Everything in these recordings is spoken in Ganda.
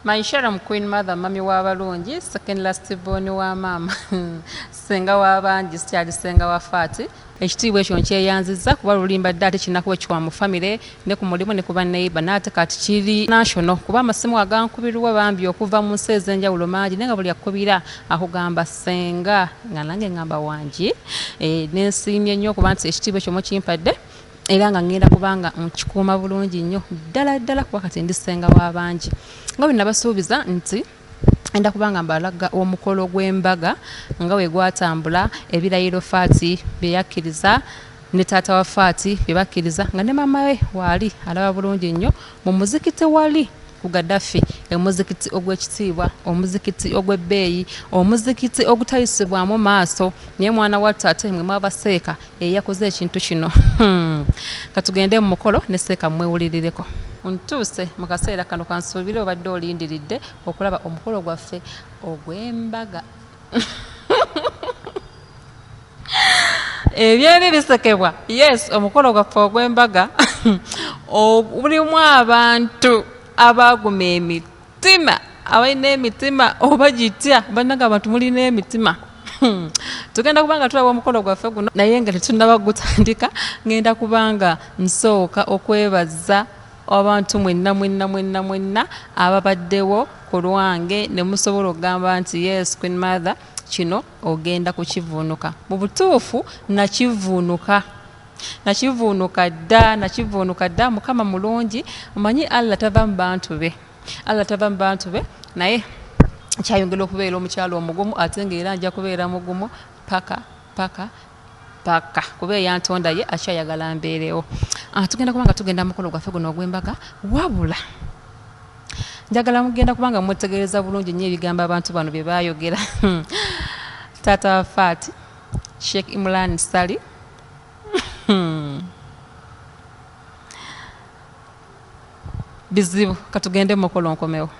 My Sharam Queen Mother, Mami Wabalungi, second last born wa mama, Senga wa Wange, Stiadi Senga wa Fatie. Ekitiibwa ekyo nkyeyanziza kuba lulimba dda ate kinnakuba ekikwa mu famire ne ku mulimu ne kuba neighbor n'ate kati kiri national kuba amasimu agankubirwa bambi okuva mu nsi ez'enjawulo mangi naye nga buli akubira akugamba senga nga nange ngamba wangi nensiimye nnyo kuba nti ekitiibwa ekyo mukimpadde era nga ngenda kubanga nkikuuma bulungi nnyo ddala kuba kati ndi senga w'abangi nga bwe nabasuubiza nti enda kubanga mbalaga omukolo gw'embaga nga we gwatambula ebirayiro Fatie bye yakkiriza ne taata wa Fatie bye bakkiriza nga ne mama we waali alaba bulungi nnyo mu muzikiti wali ku Gaddafi omuzikiti ogw'ekitiibwa omuzikiti ogw'ebbeeyi omuzikiti ogutayisibwamu maaso naye mwana wa tate mwe mwabaseeka yakoze ekintu kino katugende mu mukolo ne seeka mwewulirireko Ntuuse mu kaseera kano kansuubire obadde olindiridde okulaba omukolo gwaffe ogw'embaga ebyeri bisekebwa yes omukolo gwaffe ogw'embaga mulimu abantu abaguma emitima abalina emitima oba gitya bannanga abantu mulina emitima tugenda kubanga tulaba omukolo gwaffe guno naye nga tetunnaba gutandika ngenda kubanga nsooka okwebaza abantu mwenna ababaddewo ku lwange ne musobola okugamba nti yes Queen Mother kino ogenda kukivuunuka mu butuufu nakivuunuka dda mukama mulungi omanyi Allah tava mu bantu be naye kyayongera okubeera omukyalo omugumu ate ng'era nja kubeera mugumu paka kuba yantonda ye akyayagala mbeerewo tugenda kubanga tugenda mukolo gwaffe guno ogw'embaga wabula njagala mugenda kubanga mwetegereza bulungi nnyo ebigambo abantu bano bye baayogera taata wa Fatie Sheikh Imran Sali bizibu katugende mukolo nkomewo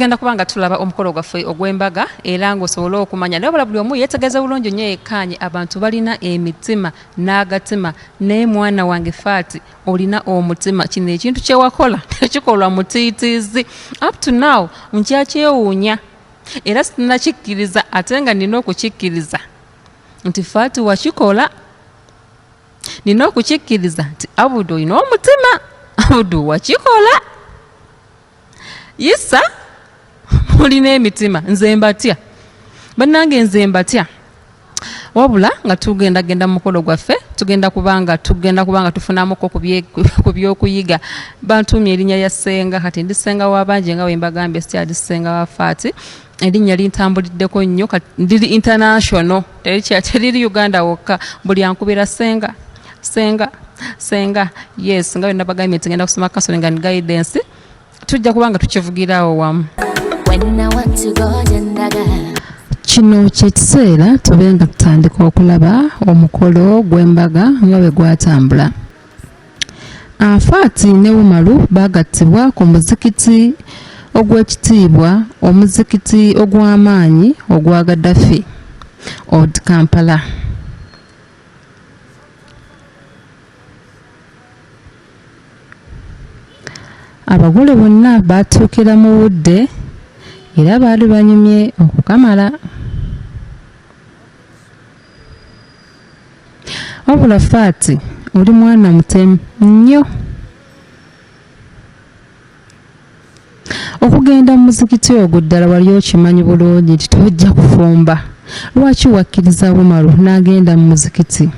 tugenda kubanga tulaba omukolo gwaffe ogw'embaga era ng'osobola okumanya naye buli omu yeetegereza bulungi nnyo yekkaanye abantu balina emitima n'agatima naye mwana wange Fatie olina omutima kino ekintu kye wakola tekikolwa mutiitiizi up to now nkyakyewuunya era sinnakikkiriza ate nga nina okukikkiriza nti Fatie wakikola nina okukikkiriza nti Abudu olina omutima Abudu wakikola Yisa mulina emitima nze mbatya bannange nze mbatya wabula nga tugenda mukolo gwaffe tugenda kubanga tufunamuko ku byokuyiga bantumye erinnya ya senga kati ndi senga w'abangi nga wembagambye Stiadi senga wa Fatie erinnya lintambuliddeko nnyo ndiri international teriri Uganda wokka buli ankubira senga yes nga wenabagambye tugenda kusoma counseling and guidance tujja kubanga tukivugirawo wamu kino kyekiseera tubenga tutandika okulaba omukolo gw'embaga nga bwe gwatambula Fatie ne Umaru bagattibwa ku muzikiti ogw'ekitiibwa omuzikiti ogw'amaanyi ogwa Gaddafi Old Kampala. Abagole bonna batuukira mu budde era baali banyumye okukamala. Wabula Fatie oli mwana mutemu nnyo. Okugenda mu muzikiti ogwo ddala wali okimanyi bulungi nti tojja kufumba. Lwaki wakkiriza Bumalu n'agenda mu muzikiti?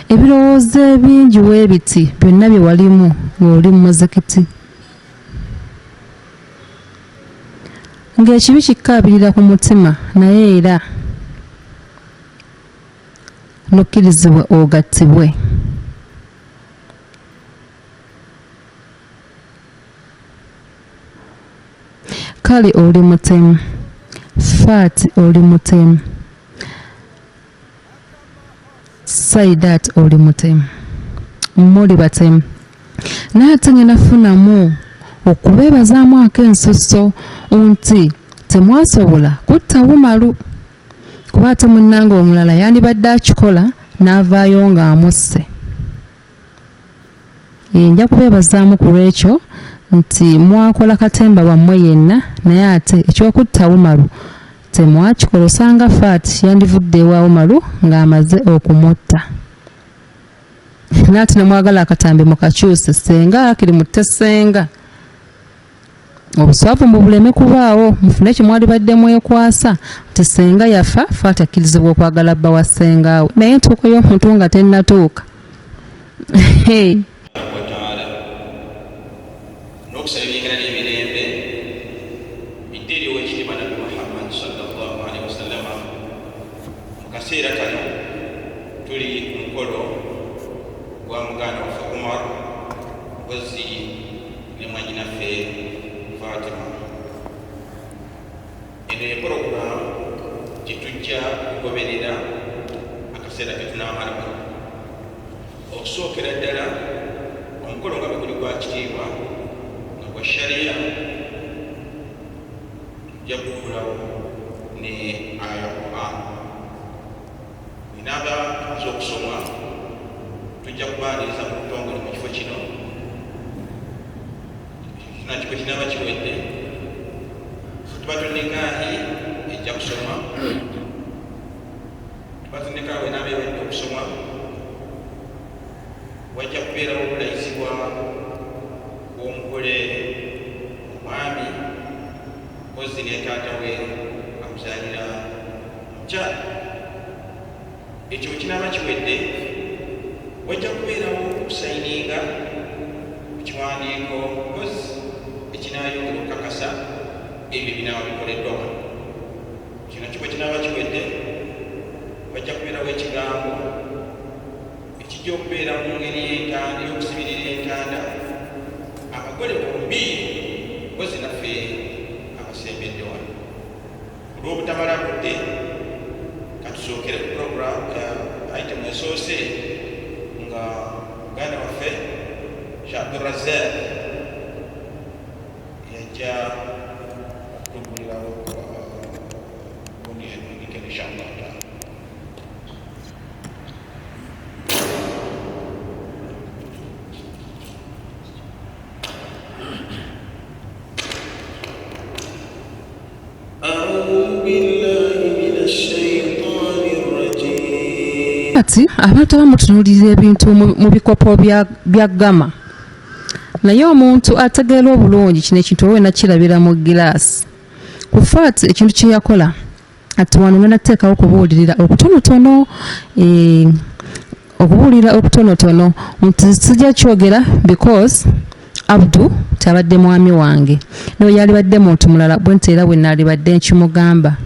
Ebirowoozo ebingi weebiti byonna bye walimu ng'oli mu muzikiti. Ng'ekibi kikkaabirira ku mutima naye era nokkirizibwa ogattibwe. Kale oli mutemu. Fatie oli mutemu. Saidat oli mutemu. Muli batemu. Naate ngenda funamu okubeebazaamu ak'ensoso nti temwasobola kutta Bumalu. Kuba ate munnange omulala yandibadde akikola n'avaayo ng'amusse. Nja kubeebazaamu ku lwekyo nti mwakola katemba wammwe yenna naye ate ekyokutta Bumalu temwakikola. Osanga Fatie yandivudde ewa Bumalu ng'amaze okumutta. Naate nemwagala akatambi mukakyuse senga kiri muttesenga. Obuswavu mbuleme kubaawo mufune kimwali badde mwekwasa nti senga yafa Fatie akkirizibwa okwagala bba wa sengaawe naye entuuko y'omuntu nga tennatuuka. N'okusaba ebyengerana emirembe bidde eriwo ekitiibwa Nabbi Muhammad sallallahu alaihi wasallam. Mu kaseera kano tuli ku mukolo gwa muganda waffe Umar mpozi ne mwannyinaffe Fatima. Eno ye porogulaamu gye tujja kugoberera akaseera ke tunaamalamu. Okusookera ddala omukolo nga bwe guli gwa kitiibwa wa sharia jagulawo ne aya Quran. Inaba z'okusoma tujja kubaaniriza mu butongole mu kifo kino. Nakiko kinaba kiwedde tuba tulinekaahi ejja kusoma, tuba tulinekaahi enaaba ewedde okusoma. Wajja kubeerawo obulayizibwa omugole omwami mpozi ne taata we amuzaalira mukyala. Ekyo kinaaba kiwedde wajja kubeerawo okusayininga ku kiwandiiko mpozi ekinaayongera okukakasa ebyo binaaba bikoleddwa wano. Kino kiba kinaaba kiwedde wajja kubeerawo ekigambo ekijja okubeera mu ngeri y'okusibirira entanda. Abagole bombi mpozi naffe abasembedde wano. Olw'obutamala budde katusookere ku program item esoose nga muganda waffe Abdulrazak yajja okutugulirawo bundi endikeni inshallah. Kati abantu abamutunuulira ebintu mu bikopo bya gama naye omuntu ategeera obulungi kino ekintu owe nakirabira mu giraasi. Ku Fatie ekintu kye yakola ati wano ngenda teekawo okubuulirira okutonotono nti sijja kyogera because Abdu tabadde mwami wange naye yalibadde muntu mulala bwe nti era bwe naalibadde nkimugamba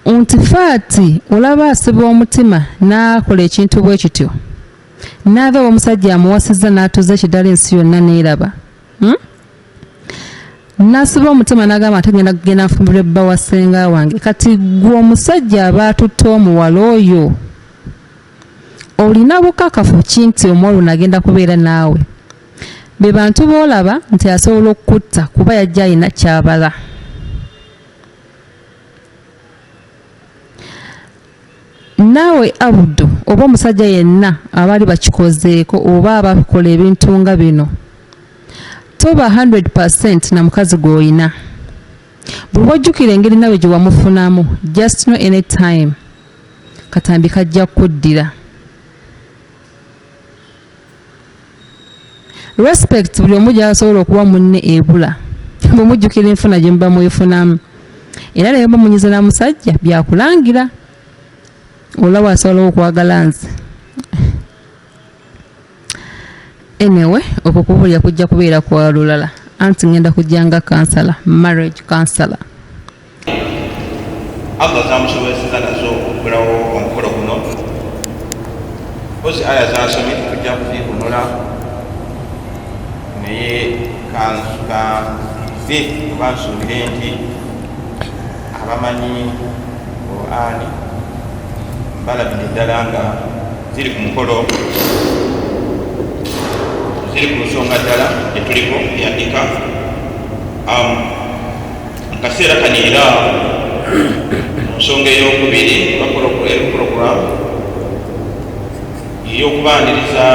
nti Fatie olaba asiba omutima n'akola ekintu bwe kityo n'ava omusajja amuwasizza n'atuza ekidala ensi yonna n'eraba n'asiba omutima n'agamba ate ngenda kugenda nfumbirwe bba wa ssenga wange. Kati gwe omusajja aba atutte omuwala oyo olina bukakafu ki nti omuwala nagenda kubeera naawe? be bantu boolaba nti asobola okukutta kuba yajja alina kyabala. Naawe Abdu oba omusajja yenna abaali bakikozeeko oba abakola ebintu nga bino, toba 100% na mukazi gw'olina. Buli lw'ojjukira engeri nawe gye wamufunamu, just know any time katambi kajja kuddira. Respect buli omu gy'asobola okuba munne ebula bwe mujjukira enfuna gye muba mwefunamu, era naye bamunyiza na musajja byakulangira olaba asobola okwagala nze. Anyway, okwo kubulira kujja kubeera kwa lulala, anti ngenda kujjanga kansala, marriage counselor. Allah zamusobozesa nazo okulawo omukolo guno. Ozi aya zasomye tujja kuzigunula naye kansukaze bansuubire nti abamanyi Qur'ani balabidde ddala nga ziri ku mukolo, ziri ku nsonga ddala gyetuliko eyandika mu kaseera kano era mu nsonga ey'okubiri puroguramu ey'okubaniriza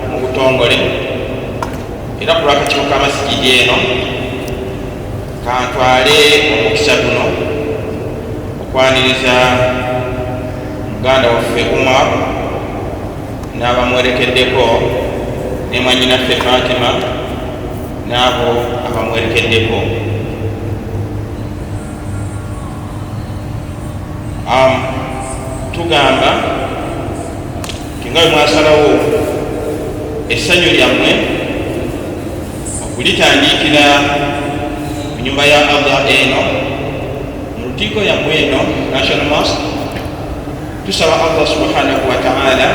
mu butongole era ku lwakakiiko k'amasigidi eno kantwale omukisa guno okwaniriza muganda waffe Umar n'abamwerekeddeko ne mwannyinaffe Fatima n'abo abamwerekeddeko. Tugamba nti nga bwe mwasalawo essanyu lyammwe okulitandikira mu nnyumba ya Allah eno mu lukiiko yammwe eno National Mosque, tusaba Allah subhanahu wa ta'ala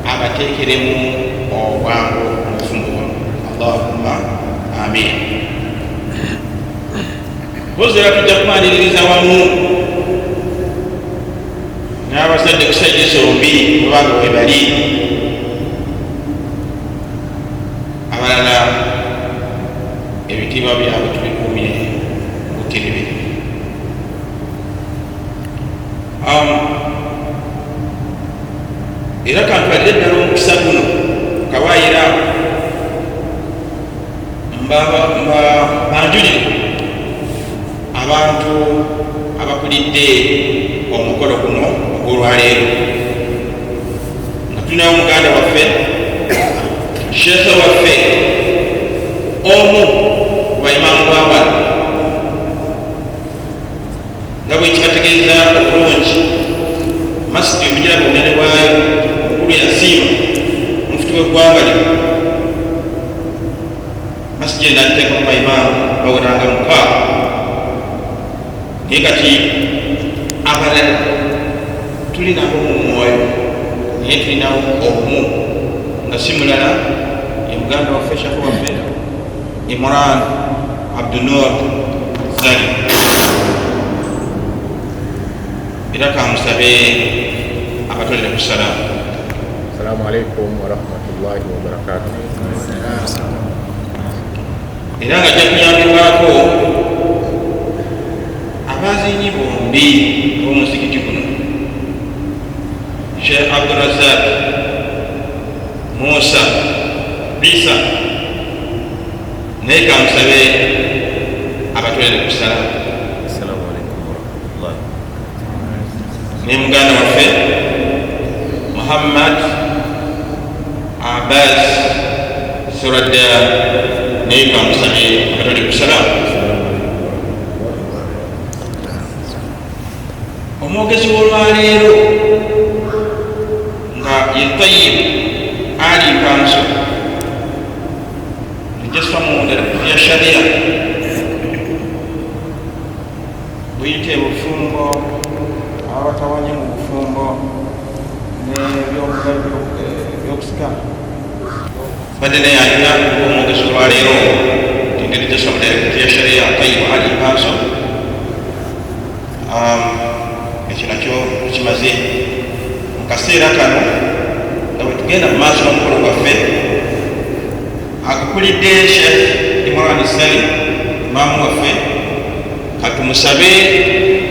abateekeremu obwangu obufungumu. Allahumma amin. Bozera tujja kumaliririza wamu n'abasajja kusajja sombi kubanga we bali, abalala ebitiibwa byabwe tubikuumye butiribiri. Era kantwalire ddala omukisa guno kawaayira banjulire abantu abakulidde omukolo guno ogw'olwaleero, nga tulinawo muganda waffe sheekhe waffe omu ku baimaamu b'awala nga bwe kikategeeza obulungi masiti okugira bunene bwayo omukulu yasiima omufuti w'eggwanga lino. Masiti enda aliteekamu baimaamu baweranga mukaaga, naye kati abalala tulinabo mu mwoyo naye tulinawo obumu nga si mulala ye muganda waffe sheekhe waffe Imran Abdunur Zali. Era kamusabe abatolere ku salaamu. Assalamu alaikum wa rahmatullahi wa barakatuh. Era nga ajja kuyambibwako abazinyi bombi b'omuzikiti guno, Sheikh Abdurazak Musa Bisa, naye kamusabe abatolere ku salaamu. Assalamu alaikum wa rahmatullahi. Ne muganda waffe Muhammad Abbas Suradda, naye kamusabe abatolere ku salaamu. Omwogezi w'olwaleero nga ye Tayyib Ali Kanso ejjasfa munda ya sharia buyite obufumbo abatawanye mu bufumbo n'ebyokusika badde naye alina omwogezi olwaleero tindiri ejjasfa munda ya sharia Tayyib Ali Kanso. Ekyo nakyo tukimaze mu kaseera kano nga bwe tugenda mu maaso n'omukolo gwaffe, akukulidde Sheikh Imran Salim maamu waffe katumusabe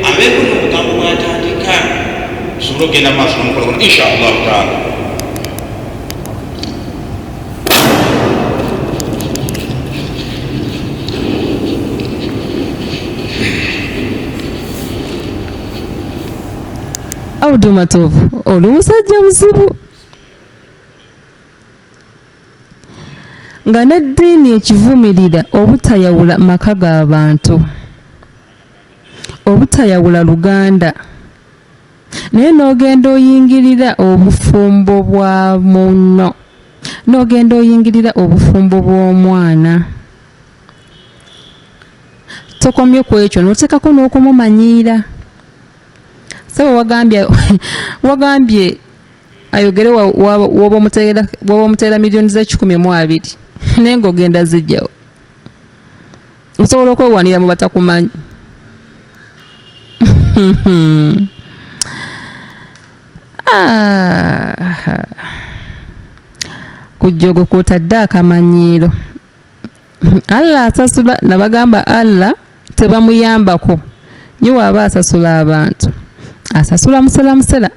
abeeko n'obugambo bw'atandika tusobole okugenda maaso n'omukolo guno insha allahu taala. Audu Matovu oli musajja buzibu nga n'eddiini ekivumirira obutayawula maka g'abantu, obutayawula Luganda, naye n'ogenda oyingirira obufumbo bwa munno, n'ogenda oyingirira obufumbo bw'omwana, tokomye ku ekyo n'oteekako n'okumumanyiira. Saba wagambye ayogere woba omuteera miliyoni ze120 naye ng'ogenda zijjawo, osobola okwewanira mu batakumanyi. Ku jjogo kw'otadde akamanyiiro. Allah asasula, nabagamba Allah tebamuyambako ye waaba asasula abantu, asasula musela.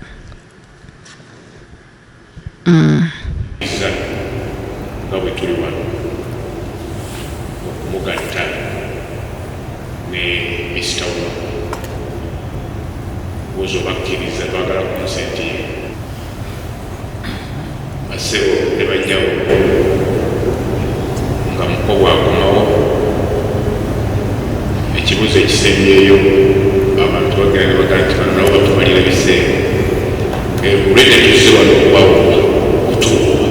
nga bwe tuli wano okumugatta ne Mr. Uno buuza obakkiriza twagala konsenti ye basebo ne bajjawo nga muko bwakomawo ekibuuzo ekisembyeyo abantu bagenda ne bagala nti bano nabo batumalira biseera olwedde tuzze wano okubabuuza kutuuba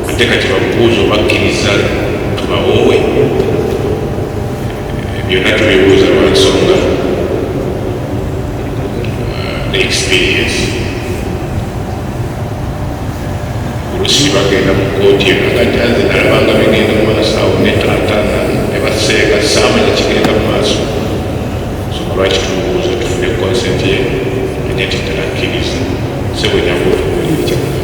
ate kati babuuza obakkiriza tubawoowe byonna tubibuuza lwa nsonga ne experience. Oluusi bagenda mu kooti eyo nagajanze nalabanga bigenda mu maaso awo ne taata ne baseega saamanya kigenda mu maaso, so lwaki tumubuuza tufune consent ye ate titalakkiriza sebo jangu otukulira kyakula.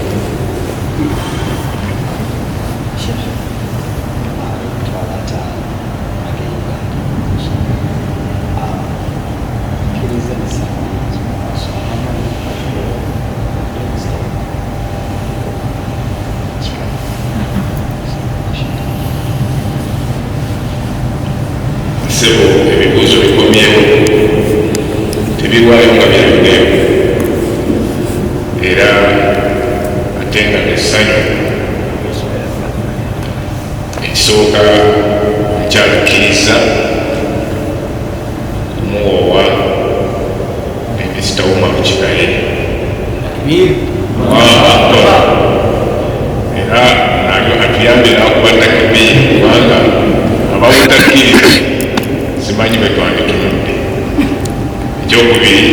Sebo ebibuuzo bikomyewo tebirwayo nga byayogero era ate nga nessanyu. Ekisooka ekyalukkiriza kumuwoowa emisitawuma mu kikaye era nalyo atuyambe n'akuba takibiri kubanga abawutakkiriza simanyi bwe twanditunudde. Ekyokubiri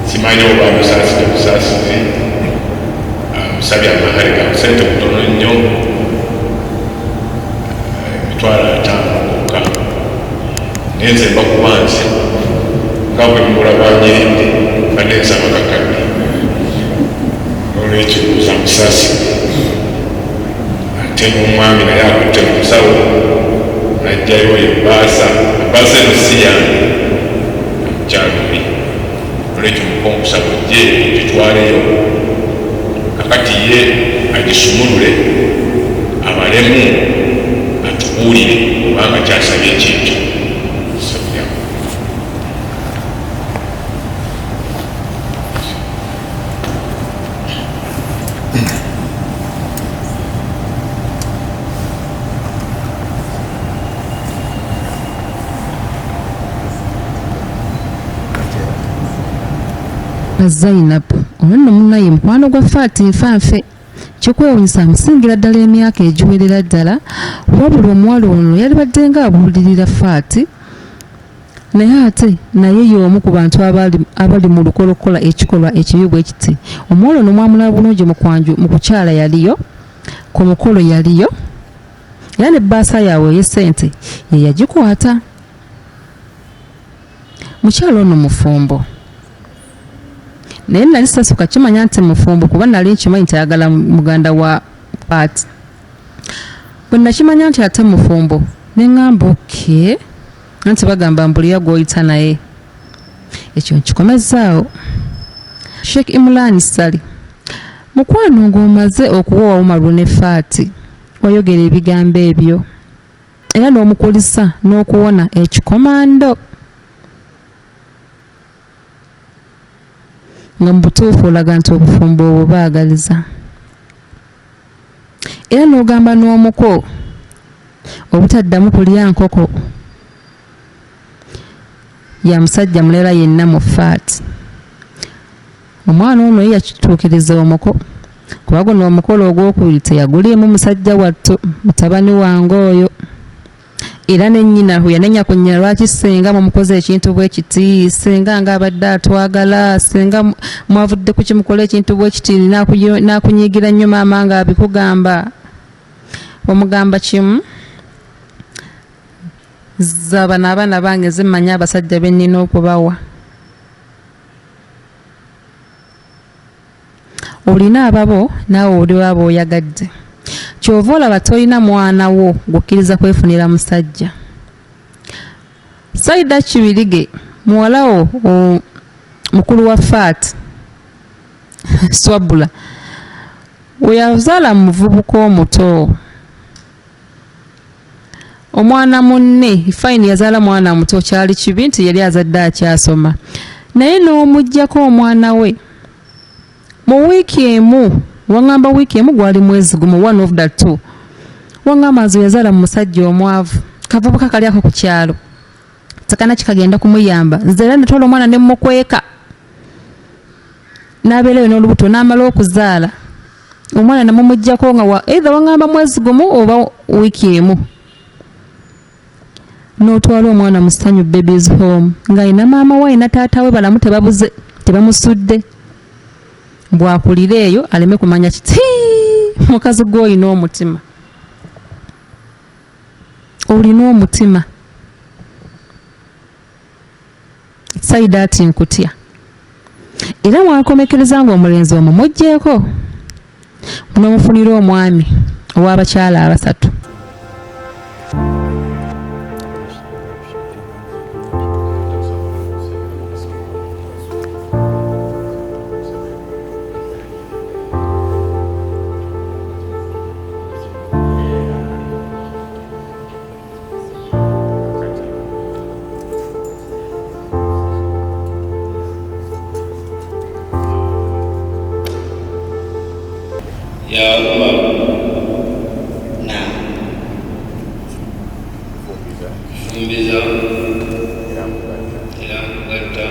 simanyi oba musaasi temusaasize musabye amahale ga sente kutono nnyo $50 kokka naye nze mbakuba nsi nga bwe mulabanyirinde badde nsaba kakadde olwekyo buuza musaasi ate n'omwami naye akutte mu musawo najjayo ebbaasa eno si yange mukyalumi olwekyo mukonkusa bujje gitwaleyo kakati ye agisumulule abalemu atubuulire obanga kyasabye ekintu. Zainab ono nno munnaye mukwano gwa Fatie nfanfe, kikwewunyisa amusingira ddala emyaka egiwerera ddala, wabula omuwala ono yali badde nga abuulirira Fatie, naye ate naye y'omu ku bantu abali mu lukolokola ekikolwa ekibi bwe kiti. Omuwala ono mwamulaba bulungi mu kukyala yaliyo, ku mukolo yaliyo, era n'ebbaasa yaabwe ey'essente ye yagikwata. Mukyala ono mufumbo, naye nali sasooka kimanya nti mufumbo kuba nali nkimanyi nti ayagala muganda wa Fatie. bwe nakimanya nti ate mufumbo ne ŋŋamba oke anti bagamba mbuliya gw'oyita naye ekyo nkikomezaawo. Sheikh Imran Sali, mukwano ng'omaze okuwa Umaru ne Fatie wayogera ebigambo ebyo era n'omukulisa n'okuwona ekikomando nga mu butuufu olaga nti obufumbo obwo baagaliza era n'ogamba n'omuko obutaddamu kulya nkoko ya musajja mulera yenna mu Fatie. Omwana ono yakituukiriza omuko kuba guno omukolo ogwokubiri teyaguliemu musajja wattu mutabani wange oyo era nennyina yanenya ku nnyina lwaki senga mumukoze ekintu bwe kiti senga ng'abadde atwagala senga mwavudde ku kimukola ekintu bwe kiti n'akunyiigira nnyo maama ng'abikugamba omugamba kimu zaba n'abaana bange zimmanya abasajja be nnina okubawa. Olina ababo naawe oli waba oyagadde kyova olaba tolina mwana wo gukkiriza kwefunira musajja. Saida Kibirige muwala wo mukulu wa Fatie Swabula we yazaala muvubuka omuto omwana munne Faini yazaala mwana muto kyali kibi nti yali azadde akyasoma naye n'omuggyako omwana we mu wiiki emu wangamba wiiki emu gwali mwezi gumu one of the two wangamba nze yazaala mu musajja omwavu kavubuka kali ako ku kyalo takana kikagenda kumuyamba nze era natola omwana ne mukweka n'abeerayo n'olubuto n'amala okuzaala omwana namumuggyako nga either wangamba mwezi gumu oba wiiki emu n'otwala omwana mu Stanyu Babies Home ng'alina maama we na taata we balamu tebabuze tebamusudde bwakulira eyo aleme kumanya kiti mukazi gw'olina omutima olina omutima. Saida ati nkutya era mwakomekereza ng'omulenzi omwo muggyeko munomufunira omwami ow'abakyala abasatu. Ya Allah, nah, fumbiza, ila kugatta,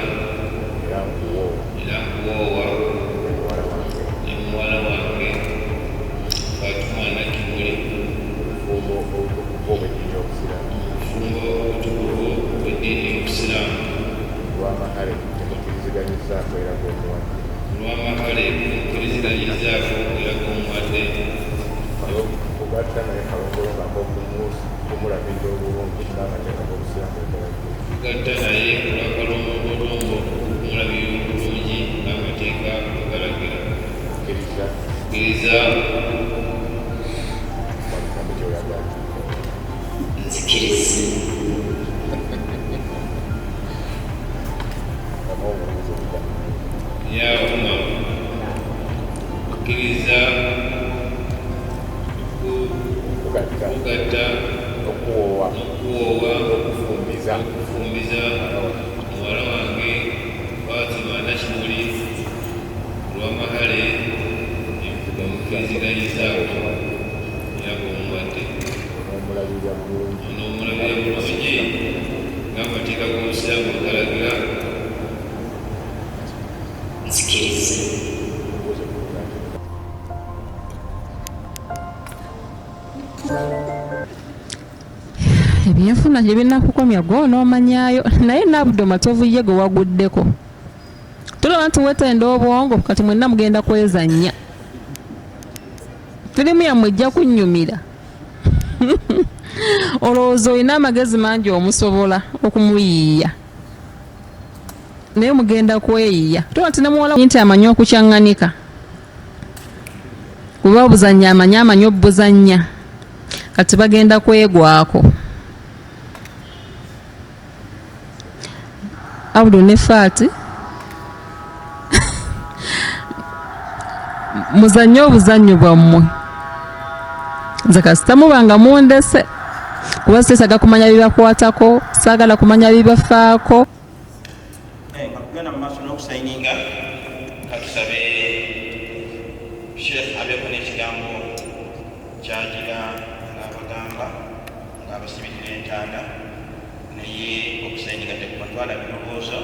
ila kuwowa, Yamuwala wange, Fatie na Kibuli, mufumbo obutukuvu bw'eddiini y'Obusiraamu, olw'amahale mukkiriziganyizzaako era g'omuwadde kugatta naye kalongolo nga kumulabirira obulungi n'amateeka g'Obusiraamu kugatta naye olwakalongolombo kumulabirira obulungi n'amateeka agalagira kkiriza nzikiriza ya umma kkiriza kugatta okuwoowa okufumbiza muwala wange Fatie na Kibuli olw'amahale emukkiriziganyizzaako era g'omuwadde n'omulabira bulungi ng'amateeka g'Obusiraamu agalagira nzikiriza. Ebyenfuna gye binakukomya gw'onoomanyaayo naye Nabuddo matovu ye gwe waguddeko tulaba nti weetenda obwongo kati mwenna mugenda kwezannya firimu yammwe ejja kunnyumira olowooza olina amagezi mangi omusobola okumuyiiya naye mugenda kweyiiya tulaba nti nemuwala nti amanyi okukyaŋŋanika kuba obuzannya amanyi obuzannya kati bagenda kwegwako. Abdu ne Fatie muzannye obuzannyo bwammwe. Nze kasita mubanga mundese kuba sisaaga kumanya bibakwatako, saagala kumanya bibafaako. Nga tugenda mu maaso n'okusayininga katusabe Sheikh abeeko n'ekigambo kyagira ng'abagamba ng'abasibirira entanda naye okusayininga tekubatwala birowoozo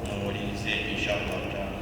mumuwulirize inshallah taala.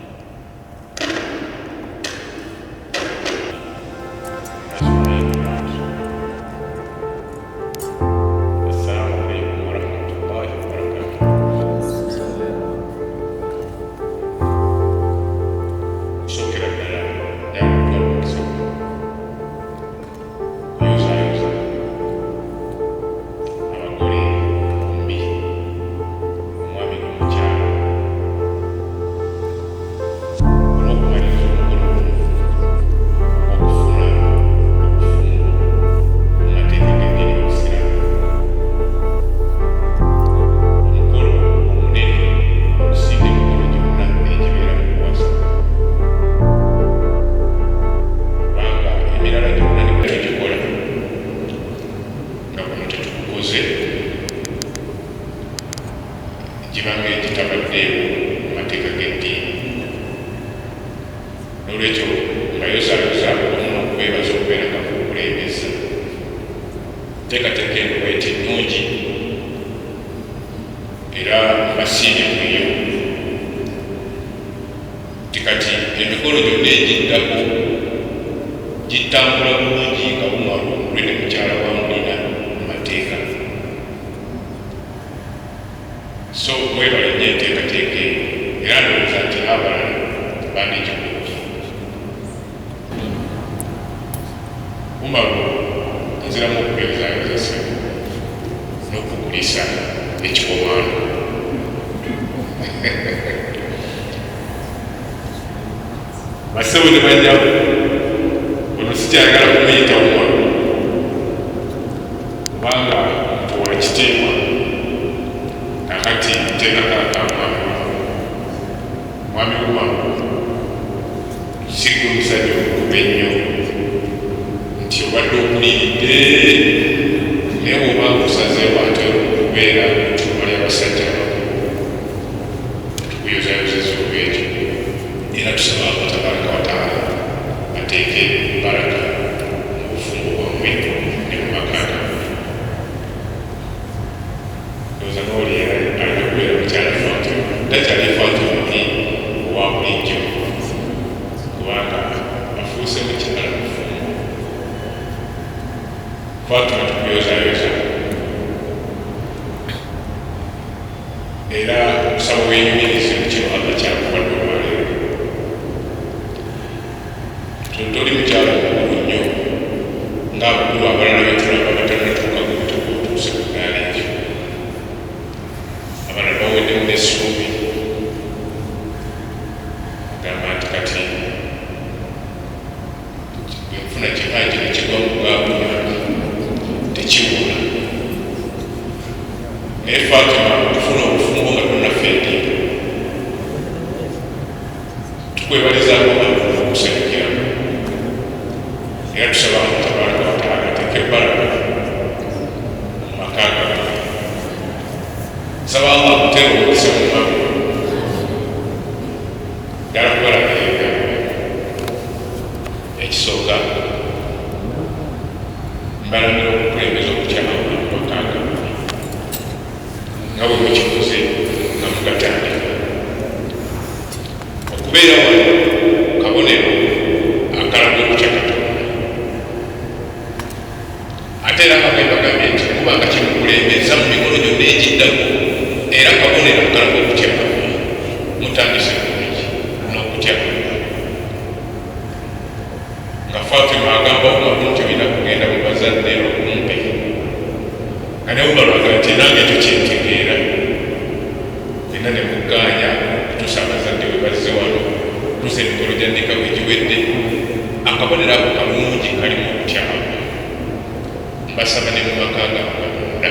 mbasaba ne mu maka gammwe munda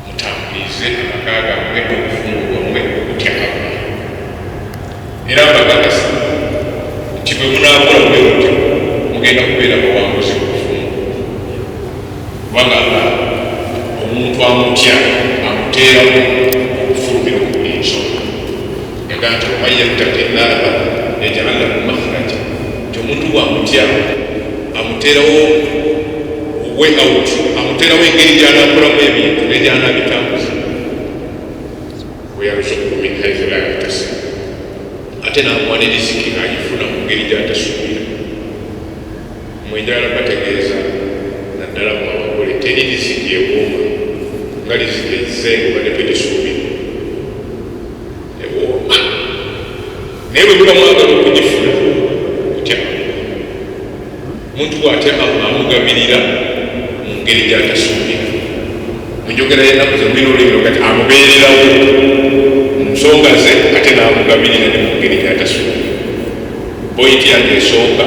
mutambulize amaka gammwe obufungu bwammwe okutya Allah era mbagagasa nti bwe munaakola bwe mutyo mugenda kubeera bawanguzi mu bufungu kubanga Allah omuntu amutya amuteeramu okufulumira ku buli nsonga yagaa nti waman yattaqi llaha yaj'al lahu makhraja nti omuntu bw'amutya amuteerawo way out amuteerawo engeri gy'anaakolamu ebintu ne gy'anaabitambuza weyarzuqhu min haythu la yahtasib ate n'amuwa ne riziki agifuna mu ngeri gy'atasuubira mwenjala bategeeza naddala mu abagole teri riziki ewooma nga riziki ezisenga badde twetesuubira ewooma naye bwe muba mwagala okugifuna kutya omuntu bw'atya amugabirira mu ngeri gy'atasuubira munjogera yennaku ze mulina olulimi ogati amubeererawo mu nsonga ze ate n'amugabirira ne mu ngeri gy'atasuubira boyiti yange esooka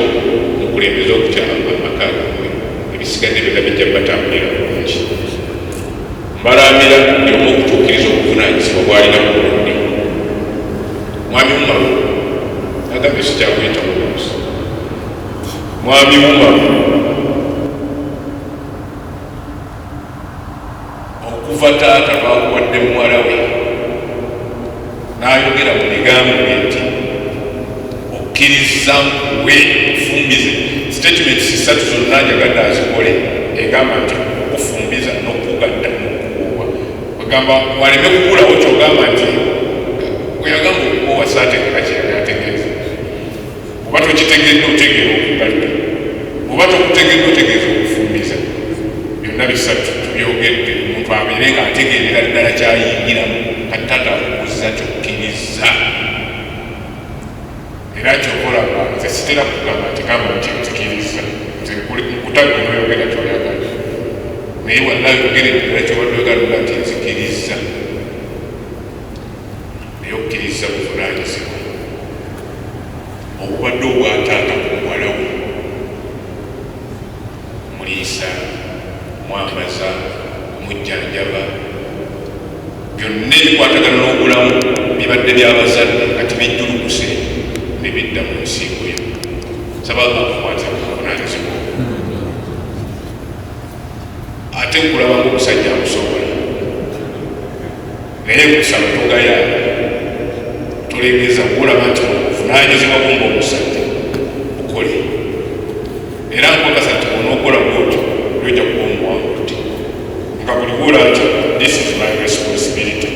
mukulembeza okutyala amaka gammwe ebisigadde byonna bijja batambulira bulungi mbalambira buli omu okutuukiriza obuvunaanyizibwa bw'alina mu bulungi mwami Umaru agambe sikyakuyita bulungi mwami Umaru okuva taata bakuwadde muwala we n'ayogera mu bigambo bye nti okkiriza nkuwe ofumbize statement sisatu zonna njagadde azikole egamba nti okufumbiza n'okugadda n'okukuwa bagamba waleme kukulawo kyogamba nti weyagamba okukuwa saategeka kyeyategeeza oba tokitegedde otegeera okugadda oba tokutegedde otegeeza okufumbiza byonna bisatu tubyogedde omuntu abeere nga ategeerera ddala kyayingiramu kati taata akukuza kyokkiriza era kyokolaba nze sitera kugamba nti gamba nti nzikiriza nze nkutagga noyogera kyoyagala naye wallahi ogere ddala kyobadde oyagala nti nzikiriza naye okkiriza buvunaanyizibwa obubadde obwataata ku muwala we muliisa mwambaza mujjanjaba byonna ebikwatagana n'obulamu bibadde by'abazadde kati bijjulukuse ne bidda mu nsigo yo saba okukwata buvunaanyizibwa ate nkulaba ng'omusajja amusobola naye kusaba togaya tolegeeza kuolaba nti obuvunaanyizibwa bwonga omusajja okole era nkwagasa nti onookola bwotyo yojja kuba omuwangu ti nga buli bwola nti this is my responsibility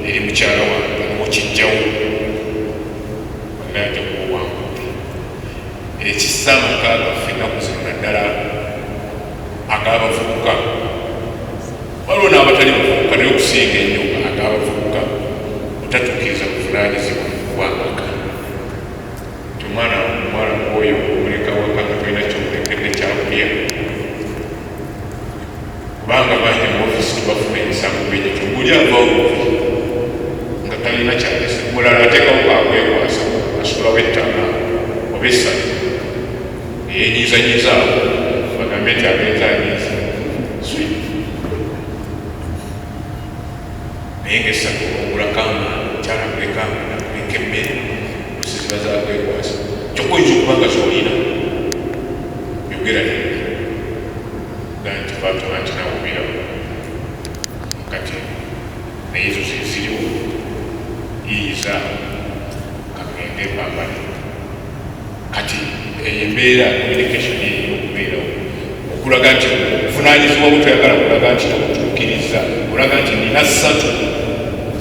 eri mukyala wange niwokijjawo naajja kuba owangu ti ekissa amaka gaffe ennaku zino naddala ag'abavubuka waliwo n'abatali bavubuka naye okusinga ennyo ag'abavubuka otatuukiriza buvunaanyizibwa bwamaka ti omwana omuwala oyo omuleka waka nga tolina kyomulekedde kyakulya kubanga bangi mu ofisi tubafuna emisango bingi tuguli avawo nga talina kyalese mulala ateekawo kakwekwasa asulawo ettaala oba essatu eyenyiizanyizaawo bagambe nti agenza anyiiza naye ngaessatu ogulakanga kyalakulekanga nakuleka emmere osiziba zakwekwasa kyokoyinza okubanga zolina yogera nti fatuma nti nawubirawo kati naye ezo zeziriwo yiyiza kagende pambane kati embeera communication erina okubeerawo okulaga nti okuvunaanyizibwa butuyagala kulaga nti tokutuukiriza olaga nti nina ssatu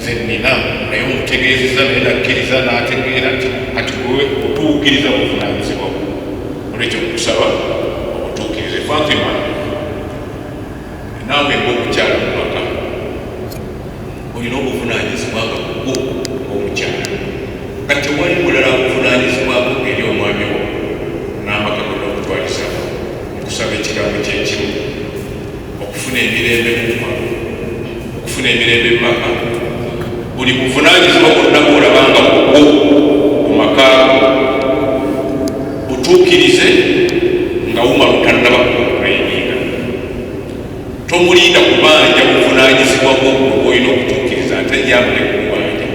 ze nina naye omutegeezeza naye nakkiriza n'ategeera nti kati wewe otuukiriza buvunaanyizibwa olwekyo okusaba obutuukirize Fatima naawe ng'omukyala mu maka olina obuvunaanyizibwa nga bwo ng'omukyala kati tewali mulala buvunaanyizibwako eri omwami wo n'amaka gonna okutwaliza okusaba ekigambo kyekimu okufuna emirembe muma okufuna emirembe mu maka buli buvunaanyizibwa bwonna bw'olabanga bwo mu maka otuukirize nga wuma lutannaba kukulayinga kirazibwa bwogwo olina okutuukiriza ate yamule kuwanja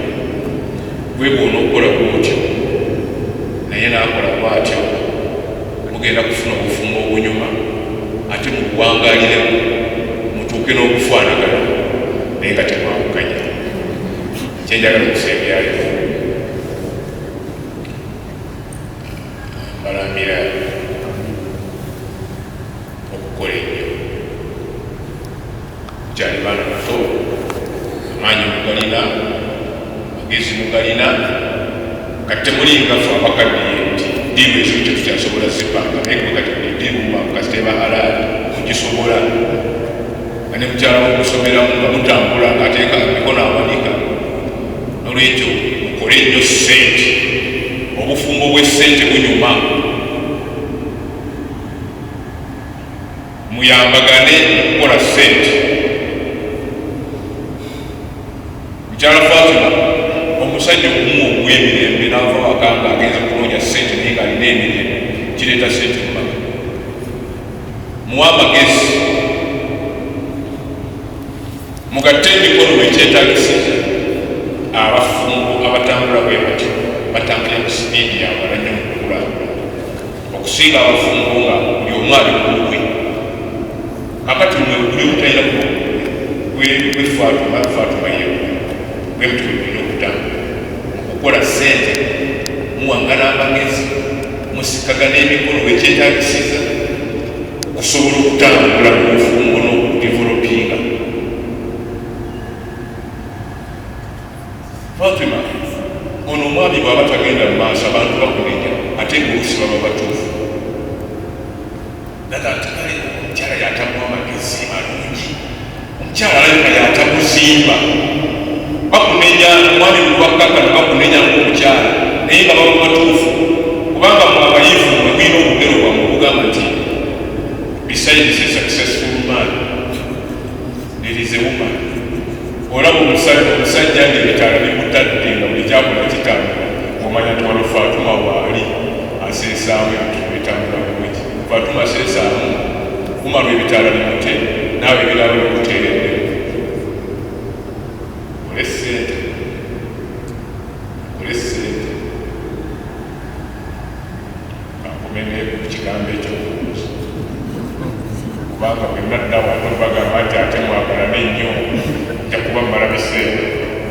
gwe bwona okukola bwotyo naye naakola bwatyo mugenda kufuna obufumbo obunyuma ate mubuwangaliremu mutuuke n'okufaanagana naye nga temwawukanya kyenjagala okusemyayo balamira okukola ennyo mukyali baana bato amaanyi mugalina magezi mugalina kati temulingafe abakaddiye nti ndiimu ezimu kyetukyasobola zipanga naye kati ndiimu kasiteba halaali mugisobola nga ne mukyala wokusomeramu nga mutambula ngaateeka emikono awanika nolwekyo mukole ennyo ssente obufumbo bw'essente bunyuma muyambagane okukola ssente mukyala Fatima omusajja okumuwa ogw'emirembe n'ava waka nga agenza kunoonya ssente naye ng'alina emirembe kireeta ssente mumaka muwa amagezi mugatte emikono wekyetaagisiza abafumbo abatambula bwe batyo batambulira ku sipiidi yawala nnyo mu kukulaakulana okusinga abafumbo nga buli omu ali kulukwe kakati buli omutalina gwe Fatuma ye gwe mutu bulina okutambula okukola ssente muwangana amagezi musikagana emikono wekyetaagisiza okusobola okutambula mu bufumbo n'okudevelopinga Fatima ono omwami bw'aba tagenda mu maaso abantu bakunenya ate ng'olusi baba batuufu naga nti kale omukyala yatamu amagezi malungi omukyala alabika yatamuzimba bakunenya omwami bulwakkakana bakunenya ng'omukyala naye nga baba batuufu kubanga mu abayivu mwe mwina obugero bwamu obugamba nti besides a successful man there is a woman olaba omusajja ng'ebitaala bimutadde nga buli kyakola kitambula omanya nti wano Fatuma waali aseesaamu ebintu bitambula bulungi Fatuma aseesaamu kumala ebitaala bimute naawe ebirala bikuteeredde ole ssente kakomene ku kigambo ekyokubuuza kubanga bwe nadda wano bagamba nti ate mwagalane nnyo jakuba mmala biseera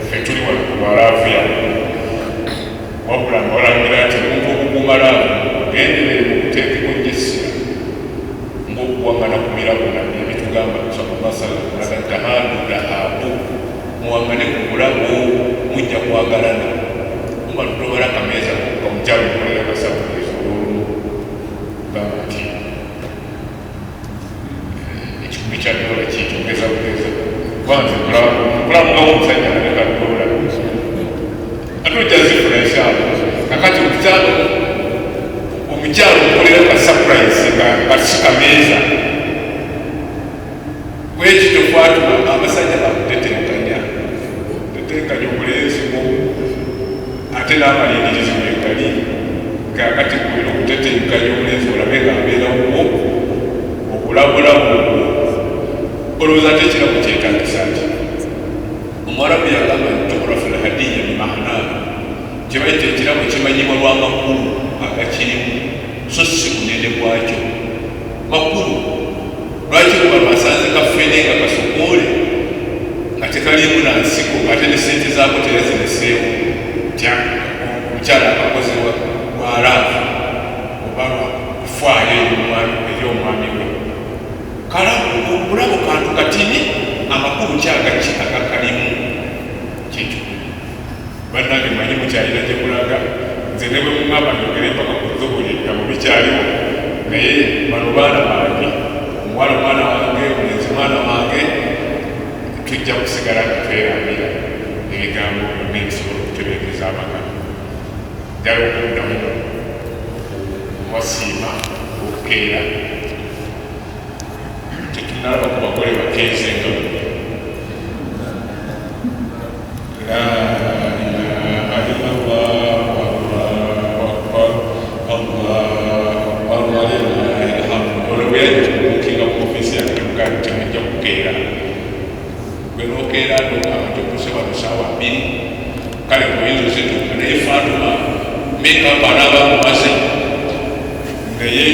ffe tuli wano ku lwalaavuya wabula nga walangira nti omuntu okukumalaavu genderere mu kuteekeko gyessira ng'okuwangana ku mirago nabye bitugamba kusakubasala kulaga tahadu lahaabu muwangane ku bulago mujja kwagalana mumala tobala kameeza omukyalo mukolera kasabulizo olwolumu kugamba nti ekikumi kya dola kiitongeza bugeza kwanza mulamu omusajja nalekadola ate ojjazifuna ensyalo kakati omukyalo omukolera ka surprise nga sikameeza bwekito Fatuma abasajja bakutetenkanya obulenzi bwo ate n'amalingirizi bwegali kakati kubira okutetenkanya obulenzi olabe nga mbeera bwo okulabulabu olowooza ate ekiramu kyetagisa nti omuwarabu yagamba nti tokurafu lahadiya bimahanaabu kibaita ekiramu kimanyibwa lw'amakulu agakirimu so si kunene bwakyo makulu lwaki kuba lwasanze kafene nga kasokoole nga tekalimu nansiko ate ne sente zaako terazineseewo tya omukyala akakozebwa lwalaavu oba lwakufaayo eri omwami we obulabo kantu katini amakulu kyagaki agakalimu kikyo bannange manyi mukyalira gye mulaga nze ne bwe mugamba njogere mpaka ku nzobulira mu bikyaliwo naye bano baana bange omuwala mwana wange omulenzi mwana wange tujja kusigala nga twerambira ebigambo byonna ebisobola okutebeekeza amaka njala okuddamu wasiima okukeera tetunalaba ku bagole bakeeze nga genokeera nogamba bano saawa 2 kale kuyinza zituuka naye Fatuma makeup anaaba mumaze naye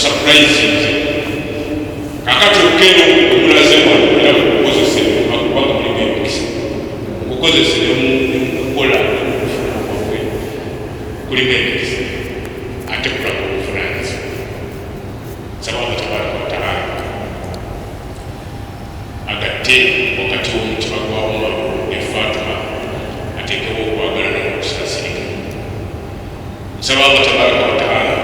surprisinze kakati okero omulaze wano era kukozesere akubaga mulimu emikisa kukozesere mukukola okufunakwawe kulimu emikisa ate kulaba obuvunanyizibwa sababu tabaraka wataala agatte wakati w'omutima gwa Umar ne Fatuma ateekewo okwagalana n'okusaasirika sababu tabaraka wataala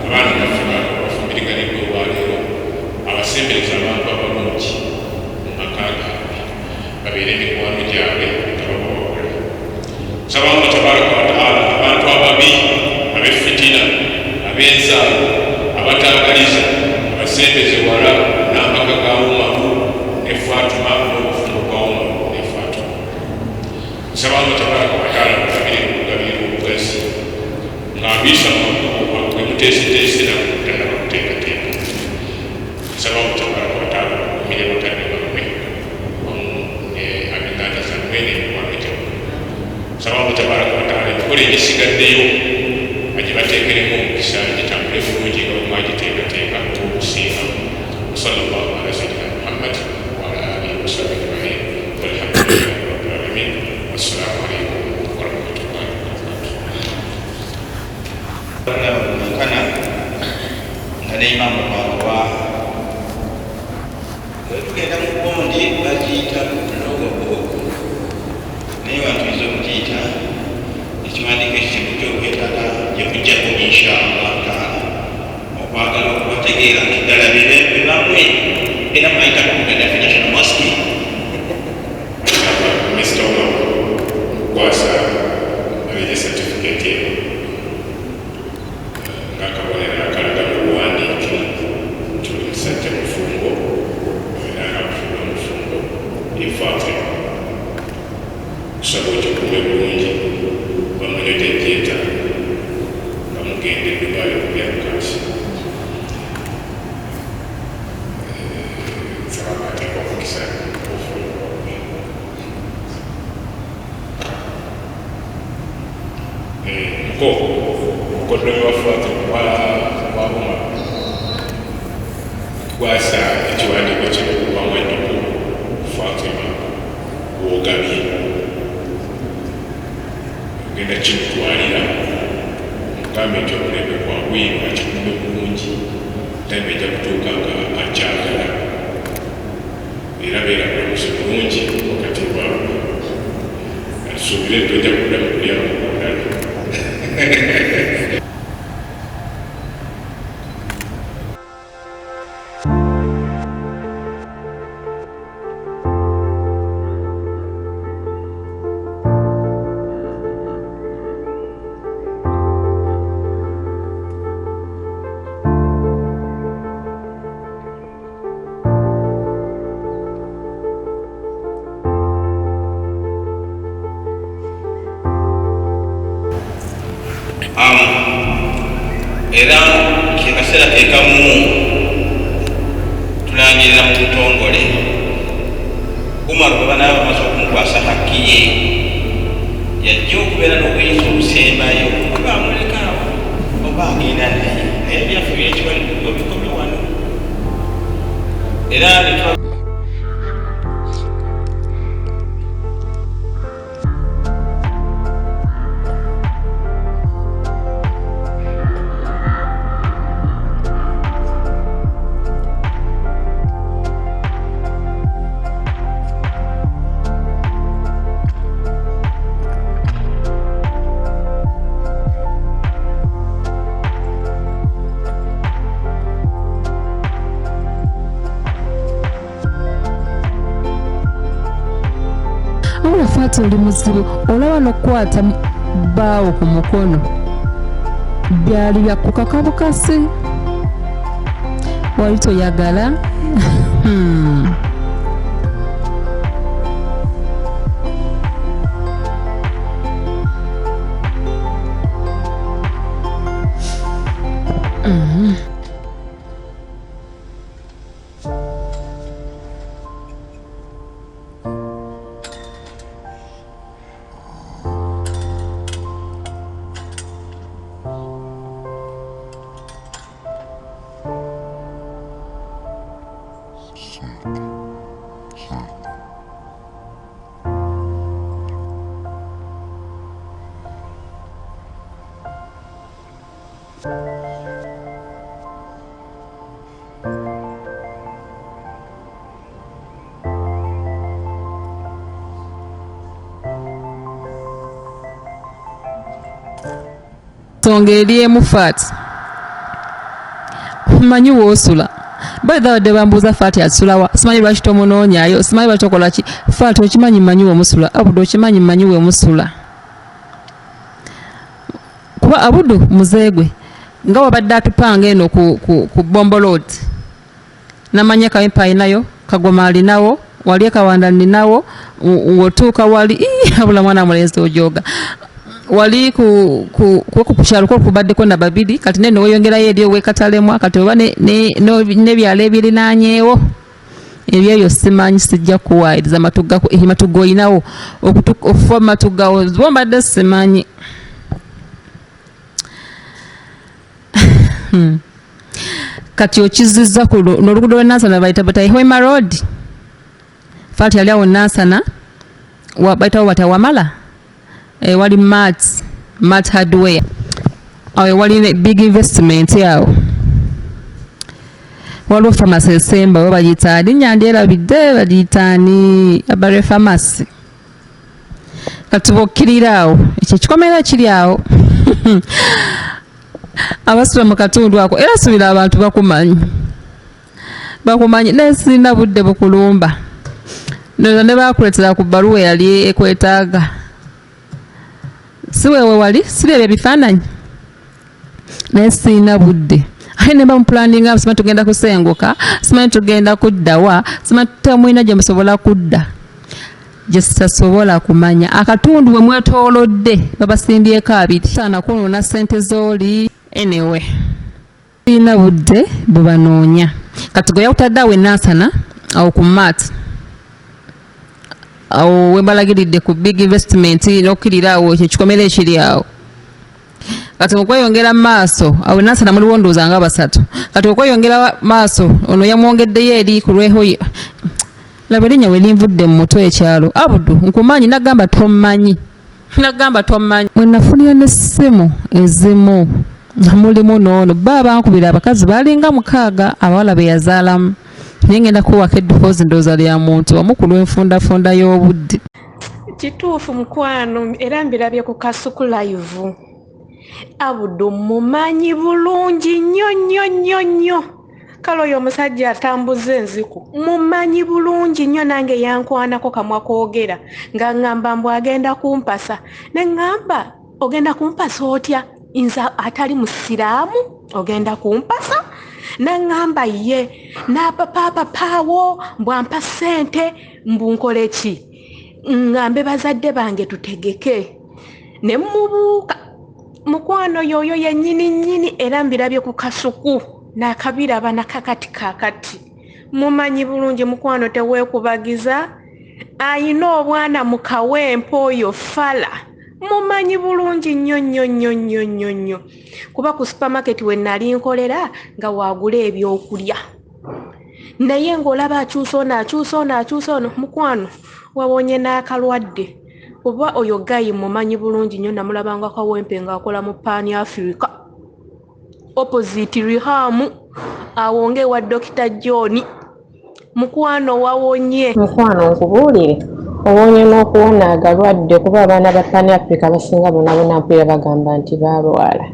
abaana baffe bafumiriganiddwa olwaleero abasembereza abantu abalungi mu maka gaabwe babeere emikwano gyabwe tababawabula sababu tabaraka wataala abantu ababi ab'effitina ab'ensaalo abataagaliza abasembeze wala n'amaka ga Umaru ne Fatuma n'obufumo bwa Umaru ne Fatuma sababu tabaraka wataala mugabire obugazi ng'abisa mwemuteeseteese nakutana bakuteekateeka sababu tabaraka wataala bakumire batadde bammwe wamu ne ab'enganda zammwe n'emikwano gyammwe sababu tabaraka wataala emikola egisigaddeyo agibateekeremu omukisa gitambule bulungi nga bwemwagiteekateeka okusinga wasallallahu ala sayidina Muhammad waala alihi wasahbihi ajmain walhamdulillahi rabbil alamin wassalamu alaikum warahmatullahi wabarakatuh. Nga neimamu bwakuba wetugenda mu gundi bagiyita logogogo naye bantuiza okugiyita ekiwandiiko ekikimu kyokwetala gyekujjako inshallah taala okwagala okubategeera nti ddala bebamwe era mwayitako mugaddafi national mosque Mr. Omar kwasa abije certificate eno ng'akabonero akalaga mu buwandiike nti buli musajja mufumbo era ng'akufuga mufumbo yefaate kusaba okikume bulungi bamanyo tejjeeta nga mugende Dubai okubyakasi nsaba ateeka omukisa ofumbo mukoddomi wa Fatie wa Umar kwasa ekiwandiiko kino bamwadduku Fatima wogabye genda kimutwalira mugambe nti omulembe gwagwirwa kikume bulungi tayime ejja kutuuka nga akyagala era beera bulamuzi bulungi wakati bwabwe asuubire tojja kuddamu kulyamu okudala era kekaseera kekamu tulangirira mu butongole Umar bwe banaaba bamaze okumukwasa hakki ye yajja okubeera n'obuyinza obusembayo oba amulekaawo oba agenda naye naye byaffe byekibaliddwa bikomye wano era Fatie oli muzibu olaba n'okukwata bbaawo ku mukono byali byakukaka bukasi wali toyagala Songa eri emu Fatie manyi woosula baidhawadde bambuuza Fatie asulawa simanyi lwaki tomunoonyayo simanyi lwaki tokola ki Fatie okimanyi manyi womusula Abudu okimanyi manyi wemusula kuba Abudu muzeegwe nga wabadde atupanga eno ku Bombo Road namanya Kawempe alinayo Kagoma alinawo wali Kawanda alinawo wotuuka wali abula mwana mulenzi ojoga wali ku kyalo ko kubaddeko na babiri kati neno weyongerayo eri owekatalemu kati oba n'ebyalo ebirinaanyeewo ebyo simanyi sijja kuwaayiriza matuga oyinawo okufa matugawo bombadde simanyi kati okizizza ku n'oluguudo lwe Nansana bayita Butayihwema Road Fatie yali awo Nansana bayitawo Watawamala wali Mart Hardware awo wali big investment yawo waliwo pharmacy esemba we bagiyita linnya ndyerabidde bagiyitaani Abare Pharmacy kati bokkirira awo ekyo kikomera kiri awo abasula mu katundu ako era subira abantu bakumanyi nesirina budde bukulumba ne bakuletera ku bbaluwa yali ekwetaaga si wewe wali si byebyo ebifaananyi naye sirina budde aye ne bamupulaninga simanyi tugenda kusenguka simanyi tugenda kuddawa simanyi tamwina gye musobola kudda gye sitasobola kumanya akatundu we mwetoolodde babasimbyeko abiri saana kunona ssente z'oli anyway sirina budde bubanoonya kati gwe yakutadde awo Nansana awo ku Mart awo webalagiridde ku big investment n'okkirira awo ekyo kikomera ekiri awo kati okweyongera maaso awo Nansana muliwo ndowooza nga basatu kati okweyongera maaso ono yamwongeddeyo eri ku lwehoyo laba erinnya we linvudde mu mutwe ekyalo Abudu nkumanyi nagamba tomanyi mwe nafunira n'essimu ezimu mulimu n'ono bankubira abakazi balinga 6 abawala be yazaalamu naye ngenda kuwaka eddoboozi ndowooza lya muntu wamu ku lw'enfundafunda y'obudde kituufu mukwano era mbirabye ku KASUKULIVE Abudu mumanyi bulungi nnyo kale oyo omusajja atambuza enziku mumanyi bulungi nnyo nange yankwanako kamwa koogera nga ŋŋamba mbu agenda kumpasa ne ŋŋamba ogenda kumpasa otya nza atali musiraamu ogenda kumpasa naŋŋamba ye n'apapapapaawo mbwampa ssente mbunkole ki ŋŋambe bazadde bange tutegeke ne mubuuka mukwano yoyo yennyini era mbirabye ku kasuku n'akabiraba nakakati kakati mumanyi bulungi mukwano teweekubagiza ayina obwana mu Kawempe oyo fala mumanyi bulungi nnyo kuba ku supermarket we nali nkolera nga waagula ebyokulya naye ng'olaba akyusa ono mukwano wawonye n'akalwadde kuba oyo gayi mumanyi bulungi nnyo namulabanga Kawempe ng'akola mu Pan Africa opposite Rihamu awonge wa Dr. John mukwano wawonye mukwano nkubuulire owonye n'okuwona agalwadde kuba abaana ba Pan Africa basinga bonna mpera bagamba nti balwala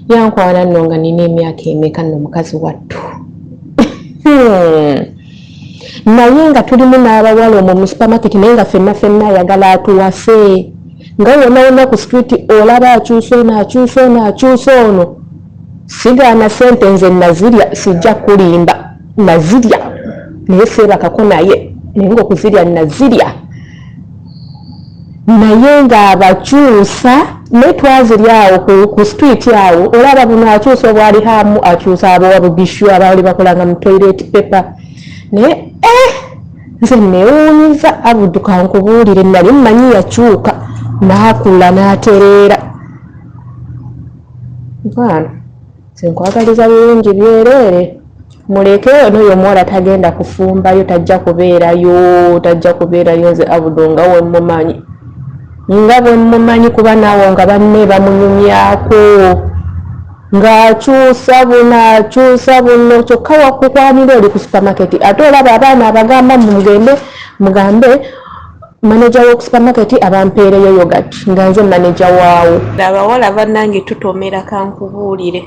yankwana nno nga nina emyaka emeka nno mukazi wattu naye nga tulimu n'abawala omwo mu supermarket naye nga ffenna ayagala atuwase nga wona ku street olaba akyusa ono sigaana ssente nze nazirya sijja kulimba nazirya naye seebakako naye ng'okuzirya nazirya naye ng'abakyusa ne twazirya awo ku street awo olaba buno akyusa obwali hamu akyusa abo wabubishu abaali bakolanga mu toilet paper naye nze neewuunyiza Abudu kankubuulire nali mmanyi yakyuka n'akula n'atereera bwana sinkwagaliza bulungi byereere muleke n'oyo omuwala tagenda kufumbayo tajja kubeerayo nze Abudu nga we mumanyi kuba naawo nga banne bamunyumyako ng'akyusa buno kyokka wakukwanira oli ku supermarket ate olaba abaana abagamba mugambe manager w'oku supermarket abampeereyo yogurt nga nze manager waawo. Abawala bannange tutomera kankubuulire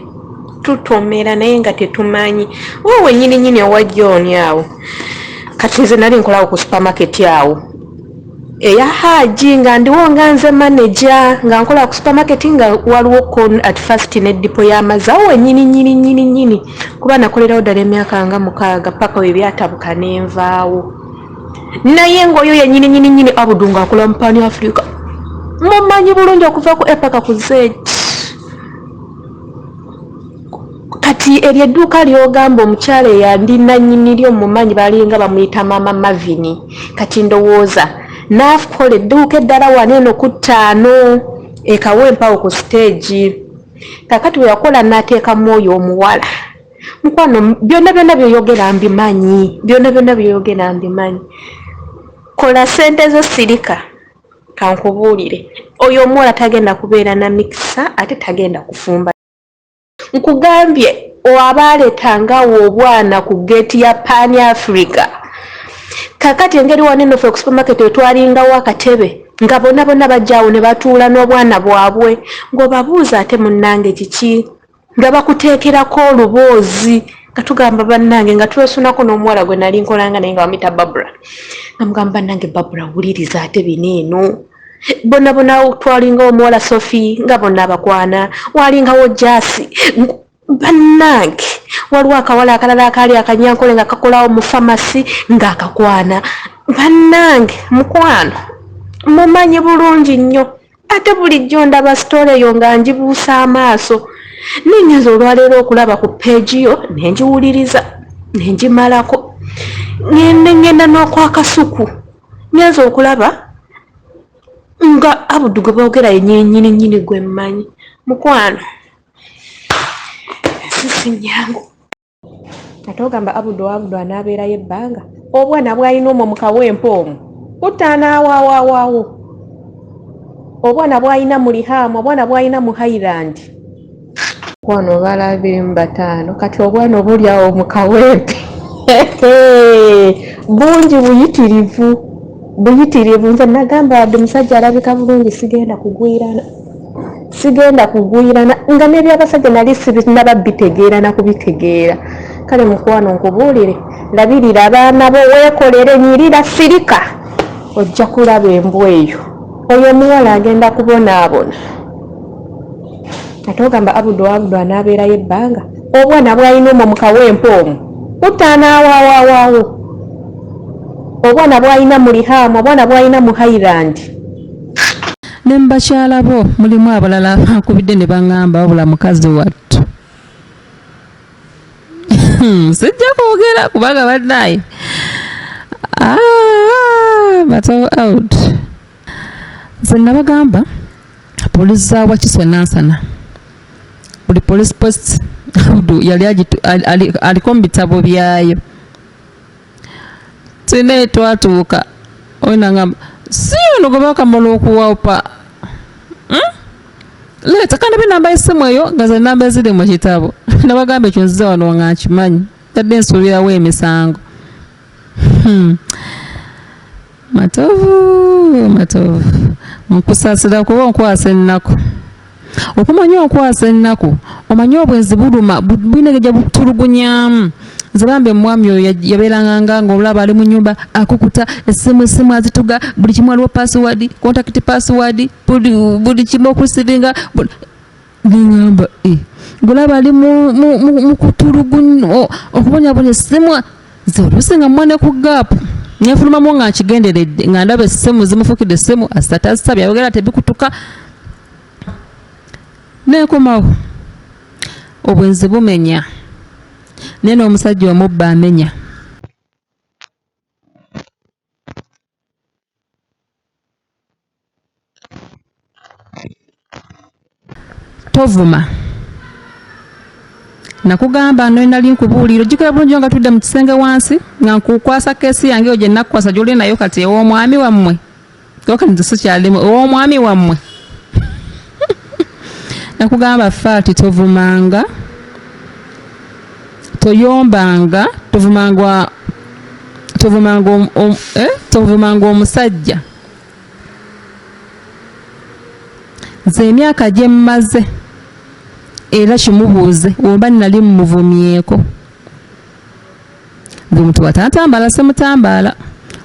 tutomera naye nga tetumanyi wowe nyini owa John awo kati nze nali nkolawo ku supermarket awo eya Haji nga ndiwo nga nze manager nga nkola ku supermarket nga waliwo con at first ne dipo y'amazzi awo nyini kuba nakolerawo ddala emyaka nga 6 paka we byatabuka nenvaawo naye ng'oyo ye nyini Abudu ng'akola mu Pan Africa mumanyi bulungi okuva ku epaka ku Z kati eryo edduuka ly'ogamba omukyala eyandi nannyini lyo mumanyi balinga bamuyita Mama Mavini kati ndowooza n'akola edduuka eddala wano eno ku 5 ekawempa ku stage kakati we yakola n'ateekamu oyo omuwala mukwano byonna by'oyogera mbimanyi kola sente zo sirika kankubuulire oyo omuwala tagenda kubeera na mikisa ate tagenda kufumba nkugambye abaaletangaawo obwana ku geeti ya Pan Africa kakati engeri waneno fe ku supermarket etwalingawo akatebe nga bonna bajjaawo ne batuula n'obwana bwabwe ng'obabuuza ate munnange kiki nga bakuteekerako oluboozi nga tugamba bannange nga twesunako n'omuwala gwe nali nkolanga naye nga bamuyita Babura nga mugamba bannange Babura wuliriza ate bineeno bonna twalingawo omuwala Sophie nga bonna abakwana walingawo Jasi bannange waliwo akawala akalala akaali akanyankole nga kakolawo mu famasi ng'akakwana bannange mukwano mumanyi bulungi nnyo ate bulijjo ndaba sitole eyo nga ngibuusa amaaso ningenza olwaleero okulaba ku peegi yo nengiwuliriza nengimalako ngenda n'okwa Kasuku ngenza okulaba nga Abudu gwe boogera nyini gwe mmanyi mukwano nyangu ate ogamba Abudu anaabeerayo ebbanga obwana bw'alina omwo mu kawempa omwo kutanaawaawaawaawo obwana bw'alina mu Lihaamu obwana bw'alina mu Highland kwano bala 25 kati obwana obuli awo mu kawempe bungi buyitirivu nze nagamba wadde musajja alabika bulungi sigenda kugwirana nga n'ebyabasajja nali sinaba bitegeera na kubitegeera kale mukwano nkubuulire labirira abaana bo weekolere nyirira sirika ojja kulaba embwa eyo oyo omuwala agenda kubonaabona ate ogamba Abudu anaabeerayo ebbanga obwana bw'alina omwo mu kawempa omwo kutanaawaawaawaawo obwana bw'alina mu Lihaamu obwana bw'alina mu Highland ne mubakyala bo mulimu abalala akubidde ne baŋŋamba wabula mukazi wattu sijja kwogera kubanga bannaye batow out nze nabagamba polisi za Wakiso Nansana buli police post Abudu yali aliko mu bitabo byayo tine twatuuka oyinangamba si ono gwe bakamala okuwapa leeta kandi enamba y'essimu eyo nga ze namba eziri mu kitabo nabagamba ekyo nziza wano nga nkimanyi tadde nsuubirawo emisango matovu nkusaasira kuba onkwasa ennaku okumanya onkwasa ennaku omanyi obwenzi buluma bwinegejja butulugunyamu nze bambe omwami oyo yabeeranga nga olaba ali mu nnyumba akukuta essimu azituga buli kimu aliwo password contact password buli kimu okusiringa neŋŋamba golaba ali mu kutulugunya okubonyabonya essimu nze oluusi nga mwane ku gaapu nefulumamu nga nkigenderedde nga ndaba essimu zimufukidde essimu asitataasa byayogera tebikutuka nekomawo obwenzi bumenya naye n'omusajja omubba amenya tovuma nakugamba no nali nkubuulira ojjukira bulungi nga tudde mu kisenge wansi nga nkukwasa keesi yange gye nakukwasa gy'oli nayo kati ew'omwami wammwe okati nze sikyalimu ew'omwami wammwe nakugamba Fatie tovumanga toyombanga tovumanga omusajja. Nze emyaka gye mmaze era kimubuuze oba nali mumuvumyeko. Bwe muntu watantambala simutambaala,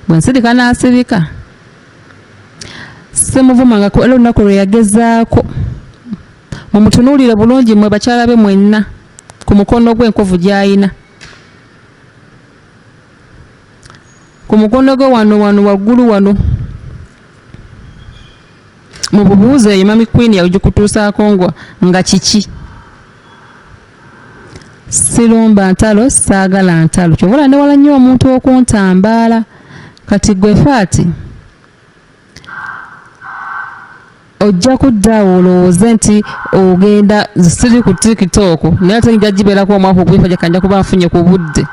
bwe nsirika n'asirika simuvumanga. Era olunaku lwe yagezaako mumutunuulire bulungi mwe bakyala be mwenna ku mukono gw'enkovu gy'ayina, ku mukono gwe wano waggulu wano mu bubuuze eyo Mami Queen yagikutuusaako nga kiki. Sirumba ntalo, saagala ntalo. Kyobula newala nnyo omuntu okuntambaala. Kati gwe Fatie ojja kuddaawo olowooze nti ogenda siri ku TikTok naye ate nja gibeerako omwaka ogwefa jakanja kuba nfunye ku budde.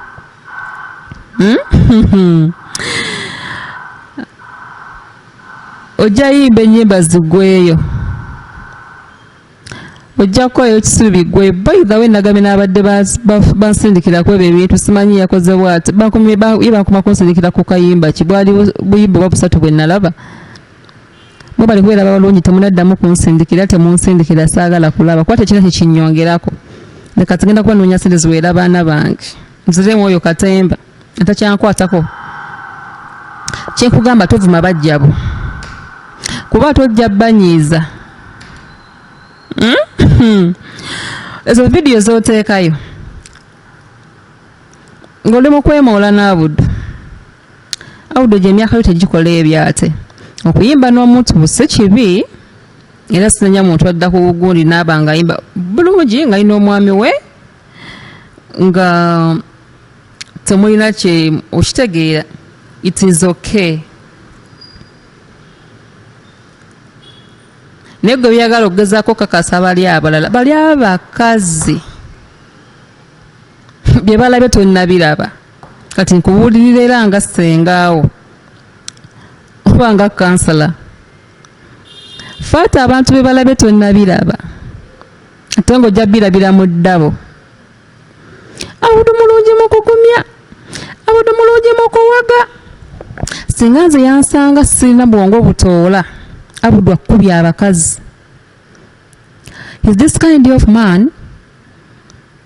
Ojja yimba ennyimba ziggweyo, ojja kukola ekisubi gwe. By the way nagambye n'abadde bansindikirako ebyo ebintu simanyi yakoze bw'ati bankuma kunsindikira ku kayimba ki bwali buyimba bwa busatu bwe nalaba. Mwe bali kubeera balungi temunaddamu kunsindikira, temunsindikira saagala kulaba kuba tekina tekinnyongerako. Leka tugenda kuba noonya ssente ziweera baana bange nziremu oyo katemba atakyankwatako. Kyenkugamba tovuma bajjabo kuba tojja banyiiza. Ezo vidiyo z'oteekayo ng'oli mu kwemoola n'Abudu. Abudu gye emyaka yo tegikola ebyo ate. Okuyimba n'omuntu si kibi, era sinanya muntu adda ku bugundi n'aba ng'ayimba bulungi ng'alina omwami we nga temulina kye okitegeera. It is okay. Naye gwe byagala okugezaako kakasa bali abalala, bali abakazi bye balabye tonnabiraba. Kati nkubuulirira era nga ssengaawo oba nga kansala. Fatie abantu be balabye tonnabiraba ate ng'ojja birabira mu ddabo. Abudu mulungi mu kugumya, Abudu mulungi mu kuwaga. Singa nze yansanga sirina bwongo butoola, Abudu akubya abakazi. Is this kind of man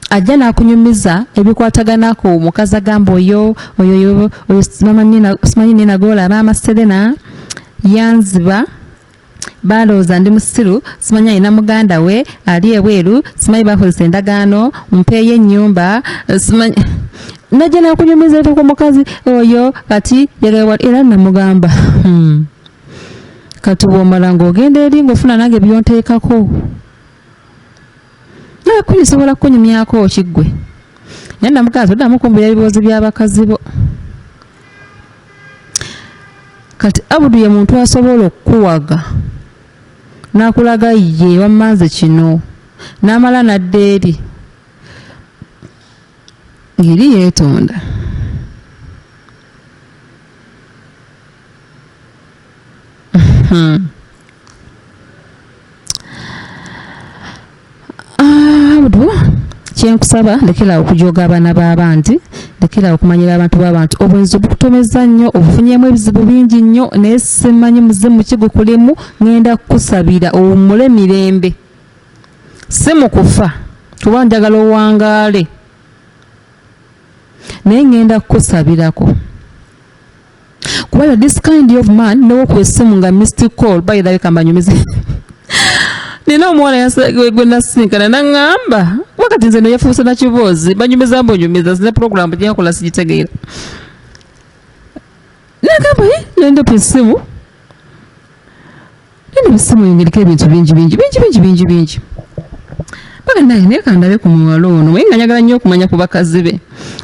ajja n'akunyumiza ebikwataganako omukazi agamba oyo simanyi nina goolaba amaserena yanziba balowooza ndi musiru, simanyi alina muganda we ali ebweru, simanyi bakozesa endagaano mpeeyo ennyumba, simanyi najja n'akunyumiza ebyo ku mukazi oyo. Kati era namugamba kati bw'omala ng'ogenda eri ng'ofuna nange byonteekako naye kuyisobola kukunyumyako kiggwe. Naye namugamba toddamu kumbuya ebibuuzo by'abakazi bo. Kati Abudu ye muntu asobola okukuwaga n'akulaga ye wammanze kino n'amala n'adda eri ng'eri yeetonda. Abudu kyenkusaba lekera okujooga abaana b'abantu, lekera okumanyira abantu b'abantu. Obwenzi obukutomeza nnyo, obufunyemu ebizibu bingi nnyo, naye simanyi muzimu kigukulimu. Ngenda kukusabira owummule mirembe, si mu kufa kuba njagala owangaale, naye ngenda kukusabirako kuba this kind of man newokuwa essimu nga missed call bayirabe kambanyumize. Nina omuwala gwe nasinkana naŋŋamba wakati nze neyafuuse na kiboozi banyumiza mbonyumiza zina puroguramu gyenkola sigitegeera. Nagamba nendopa essimu yongiriko ebintu bingi paka naye kandabe ku muwala ono naye nga njagala nnyo okumanya ku bakazi be.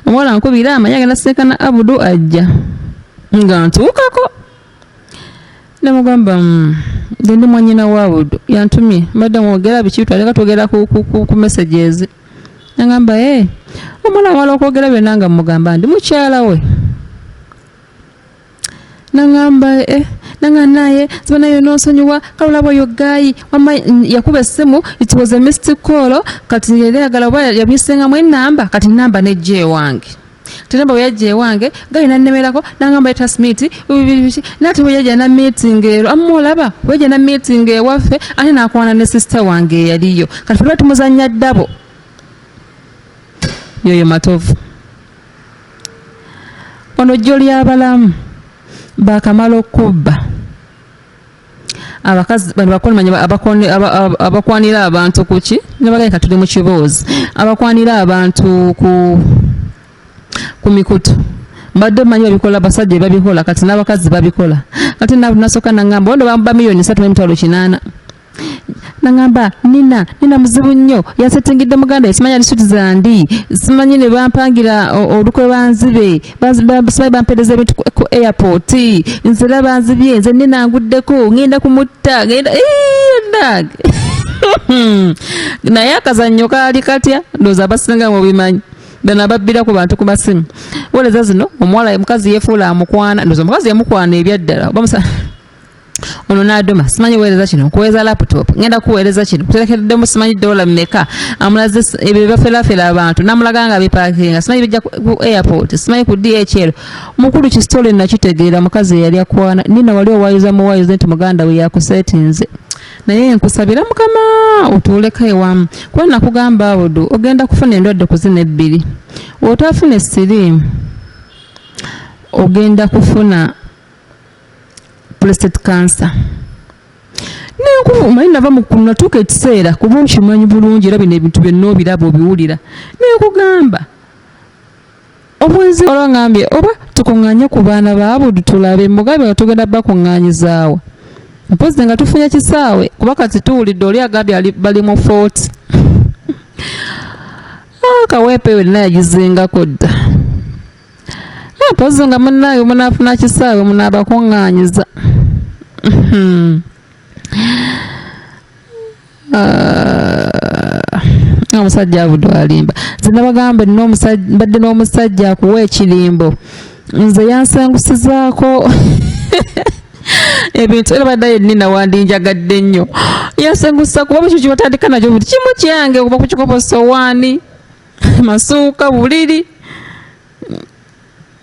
Omuwala nkubira amanya agenda sinkana Abudu ajja nga ntuukako. Namugamba ndi mwanyina wa Abudu yantumye mbadde mwogera biki twaleka twogera ku messages. Nagamba omwana wala okwogera byonna nga mugamba ndi mukyala we. nangamba nanga naye zibana yo nosonyiwa kalula boyo gayi mama yakuba essimu it was a missed call kati yagala bwa yabisenga mu namba kati namba ne je wange tinamba yaje wange gayi nannemerako nangamba eta smith nati weyaja na meeting ero amolaba weyaja na meeting ewaffe ate nakwana ne sister wange yaliyo kati lwa tumuzanya ddabo yoyo matovu ono joli abalamu bakamala okubba abakazi bano bakolmanya abakwanira abantu kuki nebagayika tuli mu kiboozi abakwanira abantu ku mikutu mbadde manyi babikola basajja babikola kati n'abakazi babikola kati nasoka nangamba ondo bamba miliyoni 3.8 nangamba nina muzibu nnyo yasetingidde muganda ekimanyi ali suti zandi simanyi ne bampangira olukwe banzibe simanyi bampereza ebintu ku airport nzira banzibye nze ninanguddeko ngenda kumutta ngenda nage naye akazannyo kaali katya ndowooza abasinga mu bimanyi bano ababbira ku bantu ku masimu woleza zino omuwala mukazi yefuula amukwana ndowooza omukazi yamukwana ebyaddala oba ono naduma simanyi weereza kino kuweeza laptop ngenda kuweereza kino kuterekeddemu simanyi dola mmeka amulaze ebyo baferafera abantu namulaga nga bipakinga simanyi bijja ku airport simanyi ku DHL mukulu kisitole nakitegeera mukazi yali akwana nina wali owayiza nti muganda we yakusetinze naye nkusabira mukama otuuleka ewamu kuba nakugamba abudu ogenda kufuna endwadde kuzina ebbiri otafuna sirimu ogenda kufuna prostate cancer nenkumanyi nava mukunatuuka ekiseera kuba okimanyi bulungi era bino ebintu byonna obiraba obiwulira nenkugamba obwenzi olwangambye oba tukuŋŋanye ku baana baabudu tulabe mugabe nga tugenda bakuŋŋanyizaawa mpozi nga tufunye kisaawe kuba kati tuwulidde oli agambye bali mu 40 kaweepe wenna yagizingako dda mpozi nga munnaye munaafuna kisaawe munaabakuŋŋanyiza omusajja abudu alimba zina bagamba mbadde n'omusajja akuwa ekirimbo nze yansengusizaako ebintu era baddayo nina wandinjagadde nnyo yansengusa kuba bwekyo kibatandika nakyo buti kimu kyange okuba ku kikopo sowaani masuuka buliri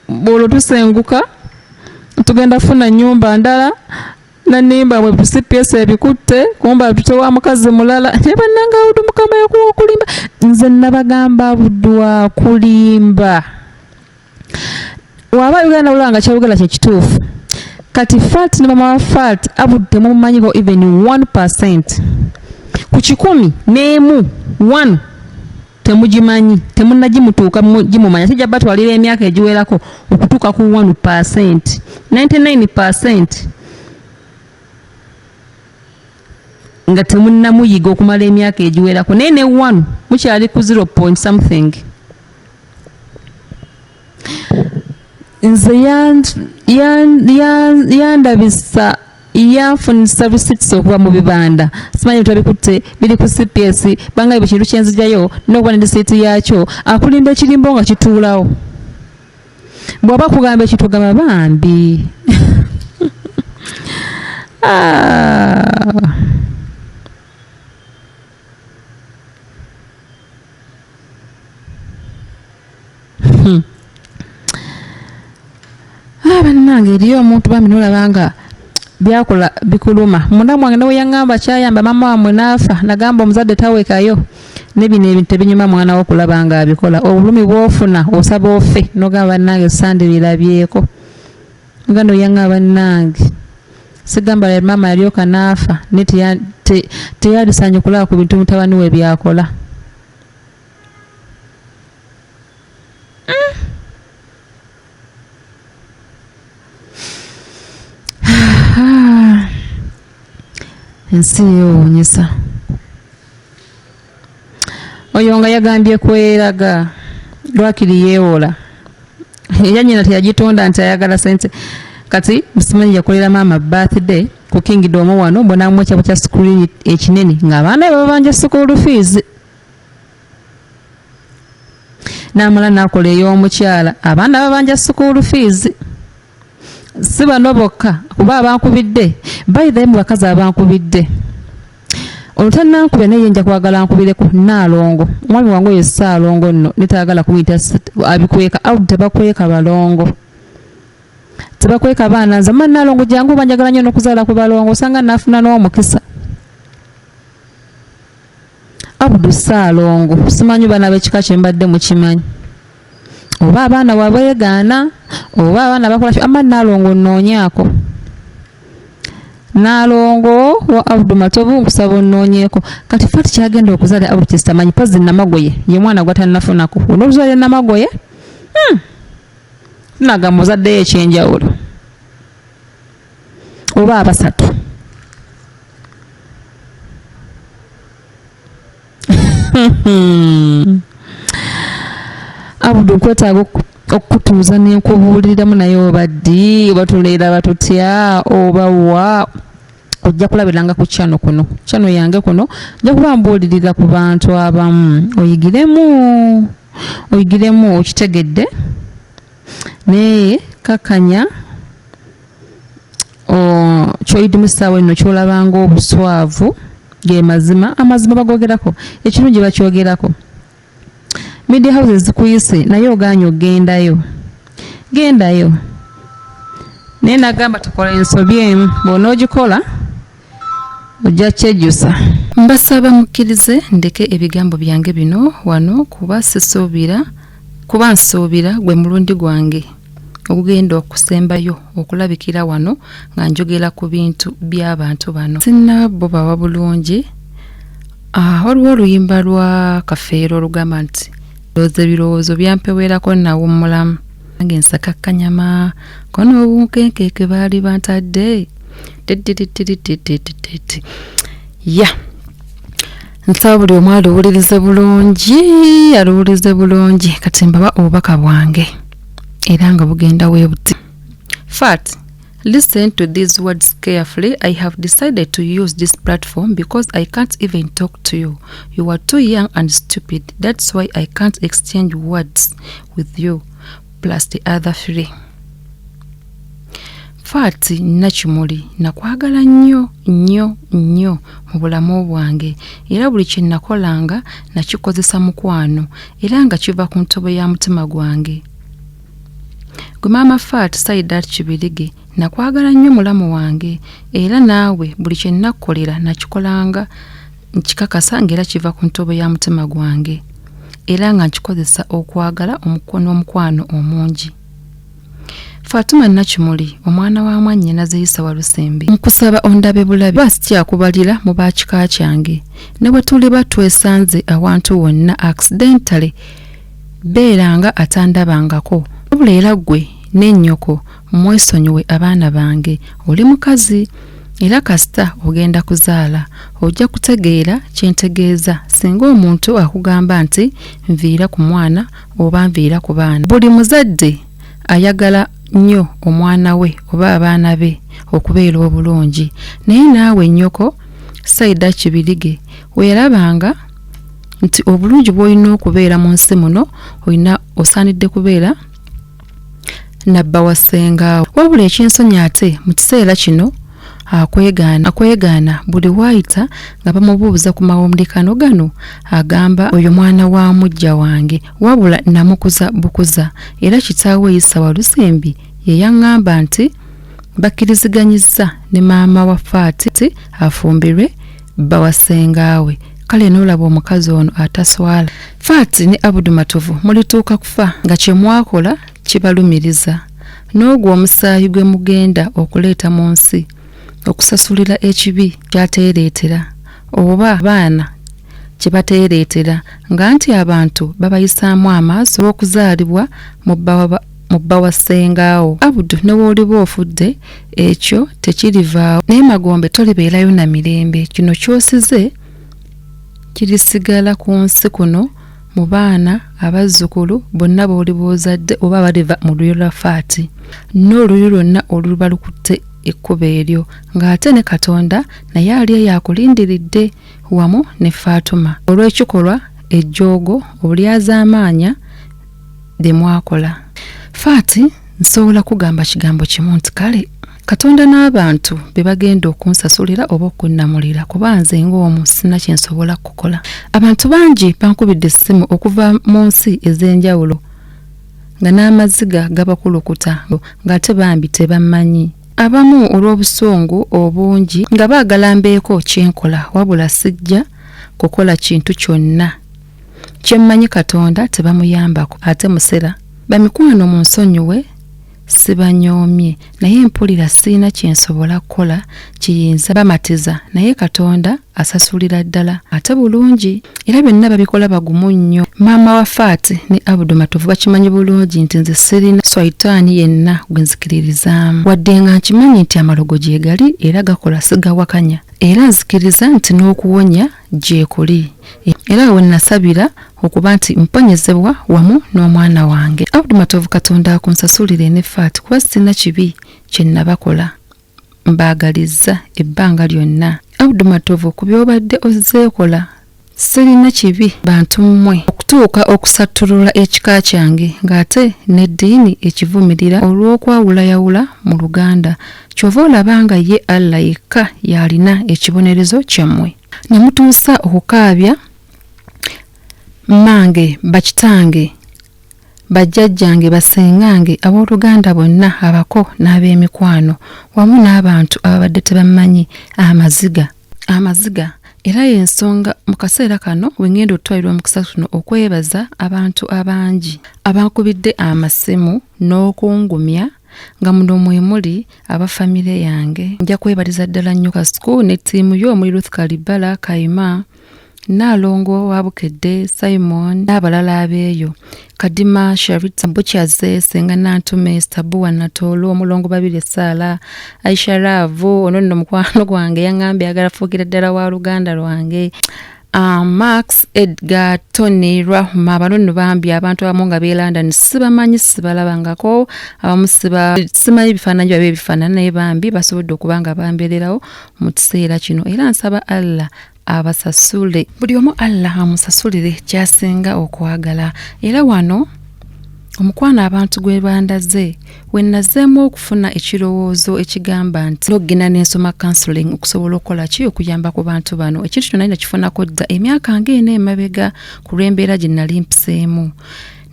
bwolwo tusenguka tugenda funa nnyumba ndala nanimba bwe CPS ebikutte kumba tutewa mukazi mulala nebannanga abudu mukama yakuwa okulimba nze nabagamba abudu akulimba waba uganda ulanga kyayogera kyekituufu kati Fatie ne mama wa Fatie abudu temumanyiko even 1% ku 10 n'emu 1 temugimanyi temunnagimutuuka gimumanya kijja batwalira emyaka egiwerako okutuuka ku 1%. 99% nga temunnamuyiga okumala emyaka egiwerako naye ne 1 mukyali ku 0 something. Nze yandabisa yanfunisa receipts okuva mu bibanda simanyi tubikutte biri ku CPS bangaye ekintu kyenzijjayo n'okuba ne receipt yakyo akulinda ekirimbo nga kituulawo bw'aba kugamba ekitugamba bambi bannange eriyo omuntu bambi nolabanga byakola bikuluma munda mwange nawe yangamba kyayamba mama wamwe naafa nagamba omuzadde tawekayo nebino ebintu tebinyuma mwana wo kulaba nga abikola obulumi bwofuna osaba ofe nogamba bannange sande birabyeko nga no yangamba bannange sigamba ya mama yalyoka naafa ne teyalisanye kulaba ku bintu mutabani we byakola. Ensi yewuunyisa oyo nga yagambye kweraga lwakiri yeewola era nyina teyagitonda nti ayagala sente kati musimanyi yakolera maama birthday ku Kingdom wano mbonamu ekyabo kya screen ekinene ng'abaana babanja school fees n'amala n'akola ey'omukyala abaana babanja school fees si bano bokka kuba abankubidde bayidde mu bakazi abankubidde olutanankubye naye nja kwagala nkubireku Naalongo omwami wange oyo Saalongo nno netaagala kumuyita abikweka au tebakweka balongo tebakweka baana nze mani Naalongo jangu banjagala nnyo n'okuzaala ku balongo osanga naafuna n'omukisa Abdu Saalongo simanyi baana b'ekika kye mbadde mukimanyi oba abaana wabeegaana oba abaana bakola ama Naalongo nnoonyaako Naalongo wa Abdu Matovu nkusaba onnoonyeeko kati Fatie kyagenda okuzaala Abdu kyesitamanyi pazi Namagoye ye mwana gwatannafunako on'obuzaala Namagoye naga muzaddeyo ekyenjawulo oba abasatu Abdu nkwetaaga okutuuza n'enkubuuliramu naye obaddi oba tuleera batutya oba wa ojja kulabiranga ku channel kuno channel yange kuno ojja kuba mbuulirira ku bantu abamu oyigiremu okitegedde naye kakanya kyoyidimu ssaawa eno kyolabanga obuswavu ge amazima bagogerako ekirungi bakyogerako media houses zikuyise naye oganye ogendayo naye nagamba tukola ensobi emu bw'onoogikola ojja kyejjusa mbasaba mukkirize ndeke ebigambo byange bino wano kuba nsuubira gwe mulundi gwange ogugenda okusembayo okulabikira wano nga njogera ku bintu by'abantu bano sinnabo bawa bulungi waliwo oluyimba lwa Kafeero olugamba nti ndowooza ebirowoozo byampeweerako nawummulamu nange nsakakkanyama kono obunkenkeeke baali bantadde ya nsaba buli omu aluwulirize bulungi kati mbaba obubaka bwange era nga bugenda weebuti Fatie, listen to these words carefully. I have decided to use this platform because I can't even talk to you. You are too young and stupid. That's why I can't exchange words with you, plus the other three. Fatie Nakimuli, nakwagala nnyo mu bulamu bwange era buli kye nakolanga nakikozesa mukwano era nga kiva ku ntobo ya mutima gwange. Gwe maama Fatie Saidat Kibirige, nakwagala nnyo mulamu wange era naawe buli kye nnakukolera nakikolanga nkikakasa ng'era kiva ku ntobo ya mutima gwange era nga nkikozesa okwagala n'omukwano omungi. Fatuma Nakimuli, omwana wa mwannyina Zeyisa Walusembe, nkusaba ondabe bulabi basikyakubalira mu bakika kyange ne bwe tuli batwesanze awantu wonna accidentally beeranga atandabangako wabula era ggwe n'ennyoko mwesonyiwe abaana bange oli mukazi era kasita ogenda kuzaala ojja kutegeera kyentegeeza singa omuntu akugamba nti nviira ku mwana oba nviira ku baana. Buli muzadde ayagala nnyo omwana we oba abaana be okubeera obulungi naye naawe nnyoko Saidat Kibirige weerabanga nti obulungi bw'olina okubeera mu nsi muno osaanidde kubeera nabba wasengaawo wabula ekyensonyi ate mu kiseera kino akwegaana buli waayita nga bamubuuza ku mawumbikano gano agamba oyo mwana wa mujja wange wabula namukuza bukuza era kitaawe Yisa Walusembi ye yaŋŋamba nti bakkiriziganyizza ne maama wa Fatie afumbirwe bawasengaawe. Kale n'olaba omukazi ono ataswala. Fatie ne Abdu Matovu mulituuka kufa nga kye mwakola kibalumiriza n'ogwo omusaayi gwe mugenda okuleeta mu nsi okusasulira ekibi kyateereetera oba abaana kye bateereetera nga nti abantu babayisaamu amaaso olw'okuzaalibwa mu bba wasengaawo. Abdu ne bw'oliba ofudde ekyo tekirivaawo naye magombe tolibeerayo na mirembe. Kino kyosize kirisigala ku nsi kuno mu baana abazzukulu bonna b'oli b'ozadde oba baliva mu lulyo lwa Fatie n'olulyo lwonna oluba lukutte ekkubo eryo ng'ate ne Katonda naye ali yakulindiridde wamu ne Fatuma olw'ekikolwa ejjoogo obulyaz'amaanya bye mwakola. Fatie nsobola kugamba kigambo kimu nti kale Katonda n'abantu be bagenda okunsasulira oba okunnamulira kuba nze ng'omu sina kye nsobola kukola. Abantu bangi bankubidde essimu okuva mu nsi ez'enjawulo nga n'amaziga gabakulukuta ng'ate bambi tebamanyi. Abamu olw'obusungu obungi nga baagala mbeeko kyenkola wabula sijja kukola kintu kyonna. Kyemmanyi Katonda tebamuyambako ate musera. Bamikwano mu nsonyiwe sibanyoomye naye mpulira siina kye nsobola kukola kiyinza bamatiza naye Katonda asasulira ddala ate bulungi era byonna babikola bagumu nnyo. Maama wa Fatie ne Abdul Matovu bakimanyi bulungi nti nze sirina swayitaani yenna gwe nzikiririzaamu wadde nga nkimanyi nti amalogo gye gali era gakola sigawakanya era nzikiriza nti n'okuwonya gye kuli era we nasabira okuba nti mponyezebwa wamu n'omwana wange. Abdul Matovu Katonda akunsasulire ne Fatie kuba sina kibi kye nabakola mbaagalizza ebbanga lyonna. Abdul Matovu ku by'obadde ozzeekola sirina kibi bantu mmwe okutuuka okusattulula ekika kyange ng'ate n'eddiini ekivumirira olw'okwawulayawula mu Luganda kyova olaba nga ye Allah yekka yalina ekibonerezo kyammwe. Ne mutuusa okukaabya mmange bakitange bajjajjange basengange abooluganda bonna abako n'ab'emikwano wamu n'abantu ababadde tebamanyi amaziga era y'ensonga mu kaseera kano wengenda otwalirwa mu kisatu kino okwebaza abantu abangi abankubidde amasimu n'okungumya nga muno mwe muli abafamire yange. Nja kwebaliza ddala nnyo Kasuku ne ttiimu yo omuli Ruth Kalibala Kayima Nalongo wa Balekedde Simon n'abalala abeeyo Kadima Sharita Buchaze Senga Nantume Stabuwa Natolo Omulongo Babire Sala Aisha Ravu ono nno mukwano gwange yaŋŋambye agala fuukira ddala wa Luganda lwange. Max Edgar Tony Rahma bano bambi abantu abamu nga London sibamanyi sibalabangako abamu simanyi bifaananyi byabe bifaanana naye bambi basobodde okuba nga bambeererawo mu kiseera kino era nsaba Allah abasasule buli omu Allah amusasulire kyasinga okwagala. Era wano omukwano abantu gwe bandaze we nazeemu okufuna ekirowoozo ekigamba nti nogenda n'ensoma counseling okusobola okukola ki okuyamba ku bantu bano. Ekintu kyonna nakifunako dda emyaka ng'ena emabega ku lw'embeera gye nali mpiseemu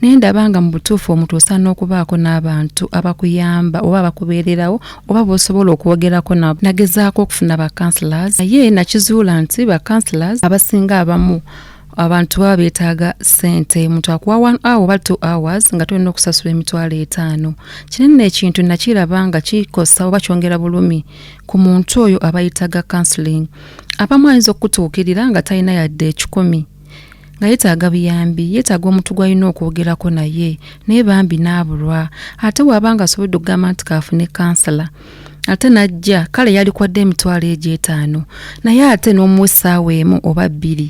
naye ndabanga mu butuufu omuntu osaana okubaako n'abantu abakuyamba oba abakubeererawo oba b'osobola okwogerako nabo. Nagezaako okufuna ba counselors naye nakizuula nti ba counselors abasinga abamu abantu baba beetaaga ssente muntu akuwa 1 hour oba 2 hours nga tolina okusasula $5. Kinene ekintu nakiraba nga kikosa oba kyongera bulumi ku muntu oyo abayitaga counseling. Abamu ayinza okutuukirira nga talina yadde 10 nga yeetaaga buyambi yeetaaga omuntu gw'alina okwogerako naye bambi n'abulwa ate bw'abanga asobodde okugamba nti kaafune kansala ate najja kale yalikwadde $5 naye ate n'omuwa essaawa emu oba 2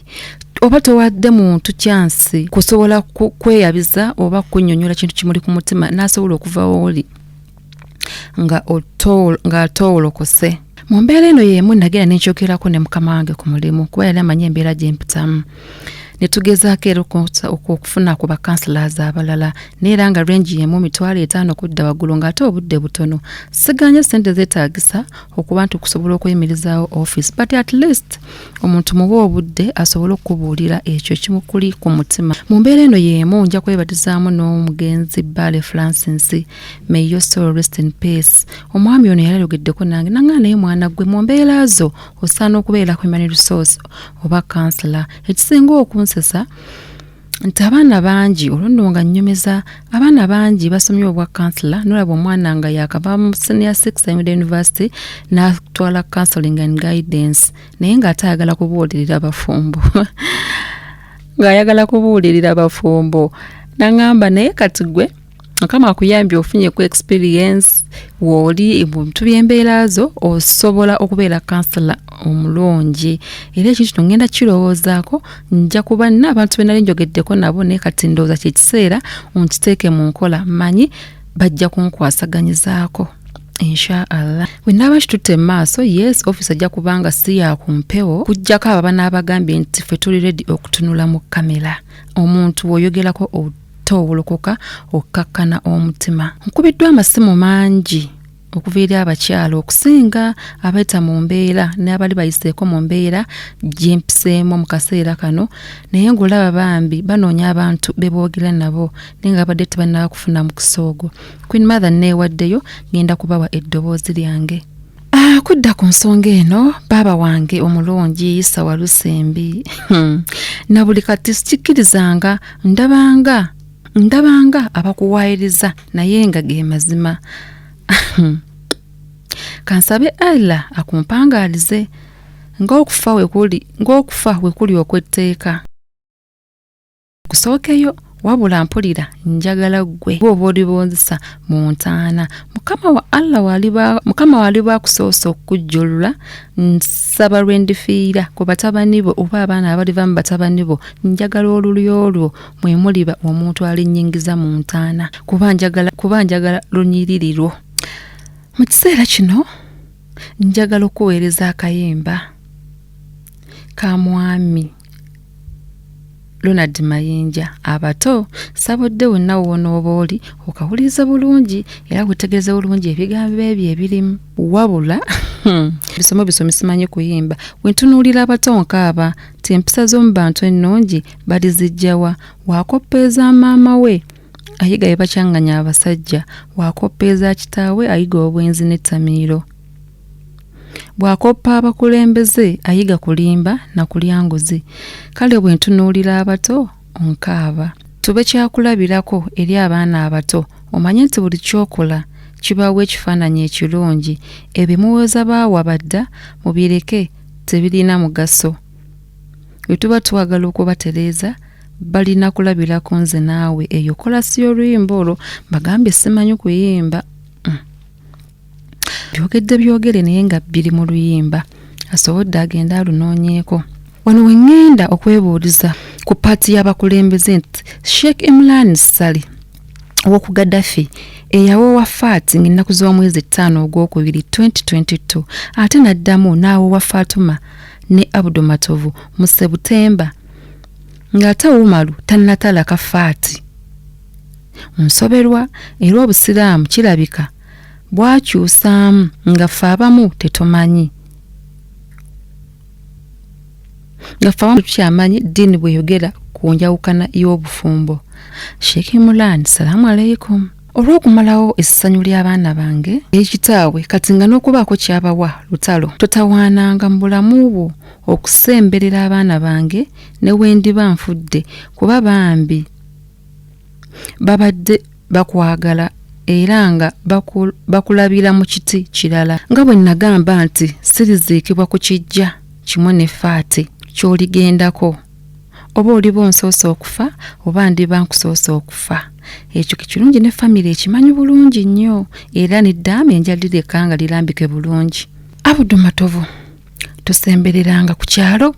oba towadde muntu kyansi kusobola kweyabiza oba kunnyonnyola kintu kimuli ku mutima n'asobola okuva woli nga atoolokose. Mu mbeera eno y'emu nagenda n'ekyogerako ne mukama wange ku mulimu kuba yali amanyi embeera gye mpitamu. Ne tugezaako era okufuna ku ba counselors abalala neera nga range y'emu $5 kudda waggulu ng'ate obudde butono. Siganya ssente zeetaagisa okuba nti okusobola okuyimirizaawo office but at least omuntu muba obudde asobole okubuulira ekyo kimukuli ku mutima. Mu mbeera eno y'emu nja kwebatizaamu n'omugenzi Bale Francis may your soul rest in peace. Omwami ono yali ayogeddeko nange nanga naye mwana gwe mu mbeera zo osaana okubeera ku human resource oba counselor. Ekisinga okunsesa nti abaana bangi olwo nga nnyomeza abaana bangi basomye obwa counselor nolaba omwana nga yakava mu senior 6 Ayimida University n'atwala counseling and guidance naye ng'ate ayagala kubuulirira abafumbo ng'ayagala kubuulirira abafumbo n'aŋŋamba naye kati gwe Mukama akuyambye ofunye ku experience woli ebintu by'embeera zo osobola okubeera counselor omulungi era ekintu ngenda kirowoozaako nja kuba n'abantu benali njogeddeko nabo naye kati ndowooza kye kiseera nkiteeke mu nkola manyi bajja kunkwasaganyizaako inshallah. We naba kitutte maaso yes office ajja kubanga si ya kumpewo kujjako aba n'abagambye nti ffe tuli ready okutunula mu kamera omuntu woyogerako toowolokoka okkakkana omutima. Nkubiddwa amasimu mangi okuviira abakyala okusinga abayita mu mbeera n'abali bayiseeko mu mbeera gyempiseemu mu kaseera kano, naye ng'olaba bambi banoonya abantu be boogera nabo naye nga badde tebannaba kufuna mukisa ogwo. Queen Mother neewaddeyo ngenda kubawa eddoboozi lyange. Kudda ku nsonga eno, baaba wange omulungi Sawa Lusembi na buli kati sikikkirizanga ndabanga abakuwaayiriza naye nga ge mazima. Kansabe Allah akumpangaalize ng'okufa we kuli okwetteeka. Kusookeyo wabula mpulira njagala ggwe bw'oba oli bonzisa mu ntaana. Mukama wali bwakusoosa okukujjulula, nsaba lwendifiira ku batabani bo oba abaana abaliva mu batabani bo, njagala olulyo olwo mwe muliba omuntu alinnyingiza mu ntaana kuba njagala lunyiririrwo. Mu kiseera kino njagala okuweereza akayimba ka mwami Ronald Mayinja. Abato sabodde wonna wonooba oli okawuliriza bulungi era wetegereza bulungi ebigambo ebyo ebirimu. Wabula bisomo simanyi kuyimba. Wentunuulira abato nkaaba ti empisa z'omu bantu ennungi balizijjawa. Wakoppeeza maama we ayiga bye bakyanganya abasajja, wakoppeeza kitaawe ayiga obwenzi n'ettamiiro. Bwakoppa abakulembeze ayiga kulimba na kulya nguzi. Kale bwe ntunuulira abato onkaaba. Tube kyakulabirako eri abaana abato, omanye nti buli kyokola kibaawo ekifaananyi ekirungi. Ebimuwooza baawa badda mubireke, tebirina mugaso. Bwe tuba twagala okubatereeza balina kulabirako nze naawe. Eyo kolasi y'oluyimba olwo bagambye simanyi kuyimba. Byogere naye nga biri mu luyimba. Asobodde agenda alunoonyeeko. Wano we ngenda okwebuuliza ku paati y'abakulembeze nti Sheikh Imran Sali ow'oku Gaddafi eyawoowa Fatie ng'ennaku z'omwezi 5 ogwokubiri 2022, ate n'addamu n'awoowa Fatuma ne Abdul Matovu mu Sebutemba ng'ate Umaru tannatalaka Fatie. Nsoberwa era obusiraamu kirabika bwakyusaamu nga ffe abamu tetumanyi. Nga ffe abamu tukyamanyi ddiini bweyogera ku njawukana y'obufumbo. Sheikh Imran, salaamu aleikum. Olw'okumalawo essanyu ly'abaana bange ekitaawe kati nga n'okubaako kyabawa lutalo, totawaananga mu bulamu bwo okusemberera abaana bange ne wendiba nfudde kuba bambi babadde bakwagala era nga bakulabira mu kiti kirala. Nga bwe nagamba nti siriziikibwa ku kijja kimwe ne Fatie ky'oligendako. Oba oliba onsoosa okufa oba ndiba nkusoosa okufa. Ekyo kirungi ne famire ekimanyi bulungi nnyo era n'eddaama enjalireka nga lirambike bulungi. Abdul Matovu tusembereranga ku kyalo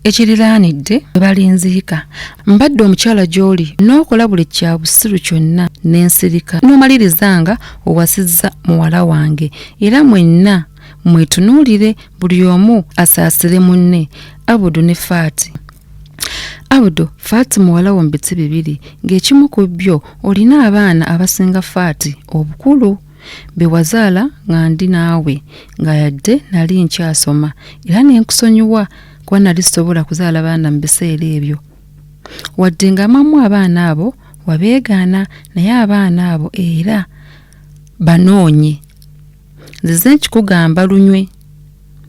ekiriraanidde bwe balinziika. Mbadde omukyala gy'oli n'okola buli kya busiru kyonna n'ensirika n'omalirizanga owasizza muwala wange era mwenna mwetunuulire buli omu asaasire munne. Abudu ne Fatie. Abudu, Fatie muwala wo mu biti bibiri, ng'ekimu ku byo olina abaana abasinga Fatie obukulu be wazaala nga ndi naawe nga yadde nali nkyasoma era n'enkusonyiwa kuba nali sobola kuzaala baana mu biseera ebyo. Wadde nga mamu abaana abo wabeegaana naye abaana abo era banoonye. Nzize nkikugamba lunywe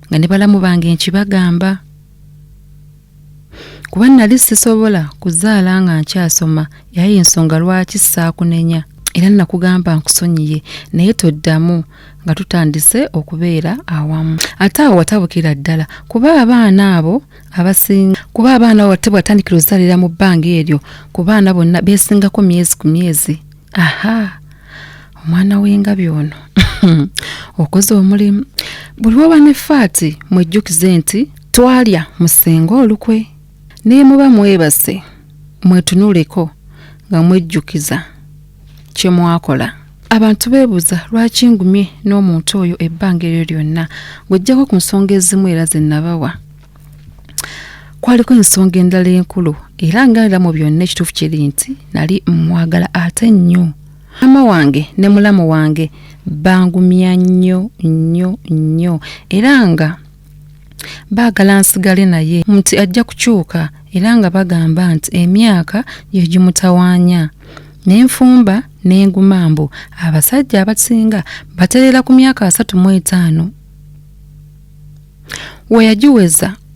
nga ne balamu bange nkibagamba kuba nali sisobola kuzaala nga nkyasoma yaye ensonga lwaki saakunenya era nakugamba nkusonyiye naye toddamu nga tutandise okubeera awamu. Ate awo watabukira ddala kuba abaana abo abasinga kuba abaana abo watandikira ozaalira mu bbanga eryo ku baana bonna beesingako myezi ku myezi. Aha, omwana w'engabi ono okoze omulimu. Buli woba ne Fatie mwejjukize nti twalya musenga olukwe naye muba mwebase mwetunuuleko nga mwejjukiza kye mwakola. Abantu beebuuza lwaki ngumye n'omuntu oyo ebbanga eryo lyonna ng'ojjako ku nsonga ezimu era ze nabawa. kwaliko ensonga endala enkulu era nga mu byonna ekituufu kiri nti nali mwagala ate nnyo. Mama wange ne mulamu wange bangumya nnyo era nga baagala nsigale naye nti ajja kukyuka era nga bagamba nti emyaka ye gimutawaanya. N'enfumba n'enguma mbu abasajja abasinga baterera ku myaka 35.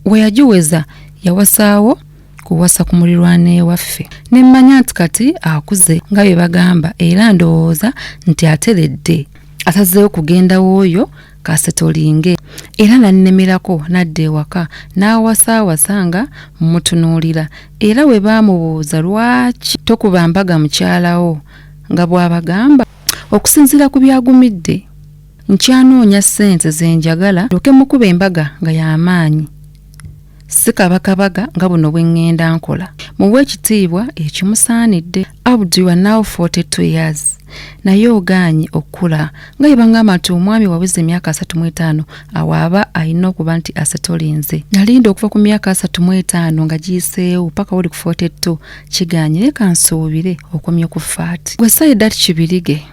Weyagiweza yawasaawo kuwasa ku mulirwana waffe. Ne mmanya nti kati akuze nga bye bagamba era ndowooza nti ateredde. Asazeewo kugenda w'oyo kasetolinge era nannemerako nadda ewaka n'awasaawasa nga mmutunuulira era we baamubuuza lwaki tokuba mbaga mukyalawo nga bw'abagamba okusinziira ku byagumidde nkyanoonya ssente ze njagala ndoke mukuba embaga nga y'amaanyi si kabakabaga nga buno bwe ŋŋenda nkola. Muwe ekitiibwa ekimusaanidde. Abdu you are now 42 years. Naye ogaanye okula nga yebangamba nti omwami waweze emyaka 35 awaaba alina okuba nti asetolinze. Nalinda okuva ku myaka 35 nga giyiseewo paka wuli ku 42 kiganye leka nsuubire okomye ku Fatie. Gwe Saidat Kibirige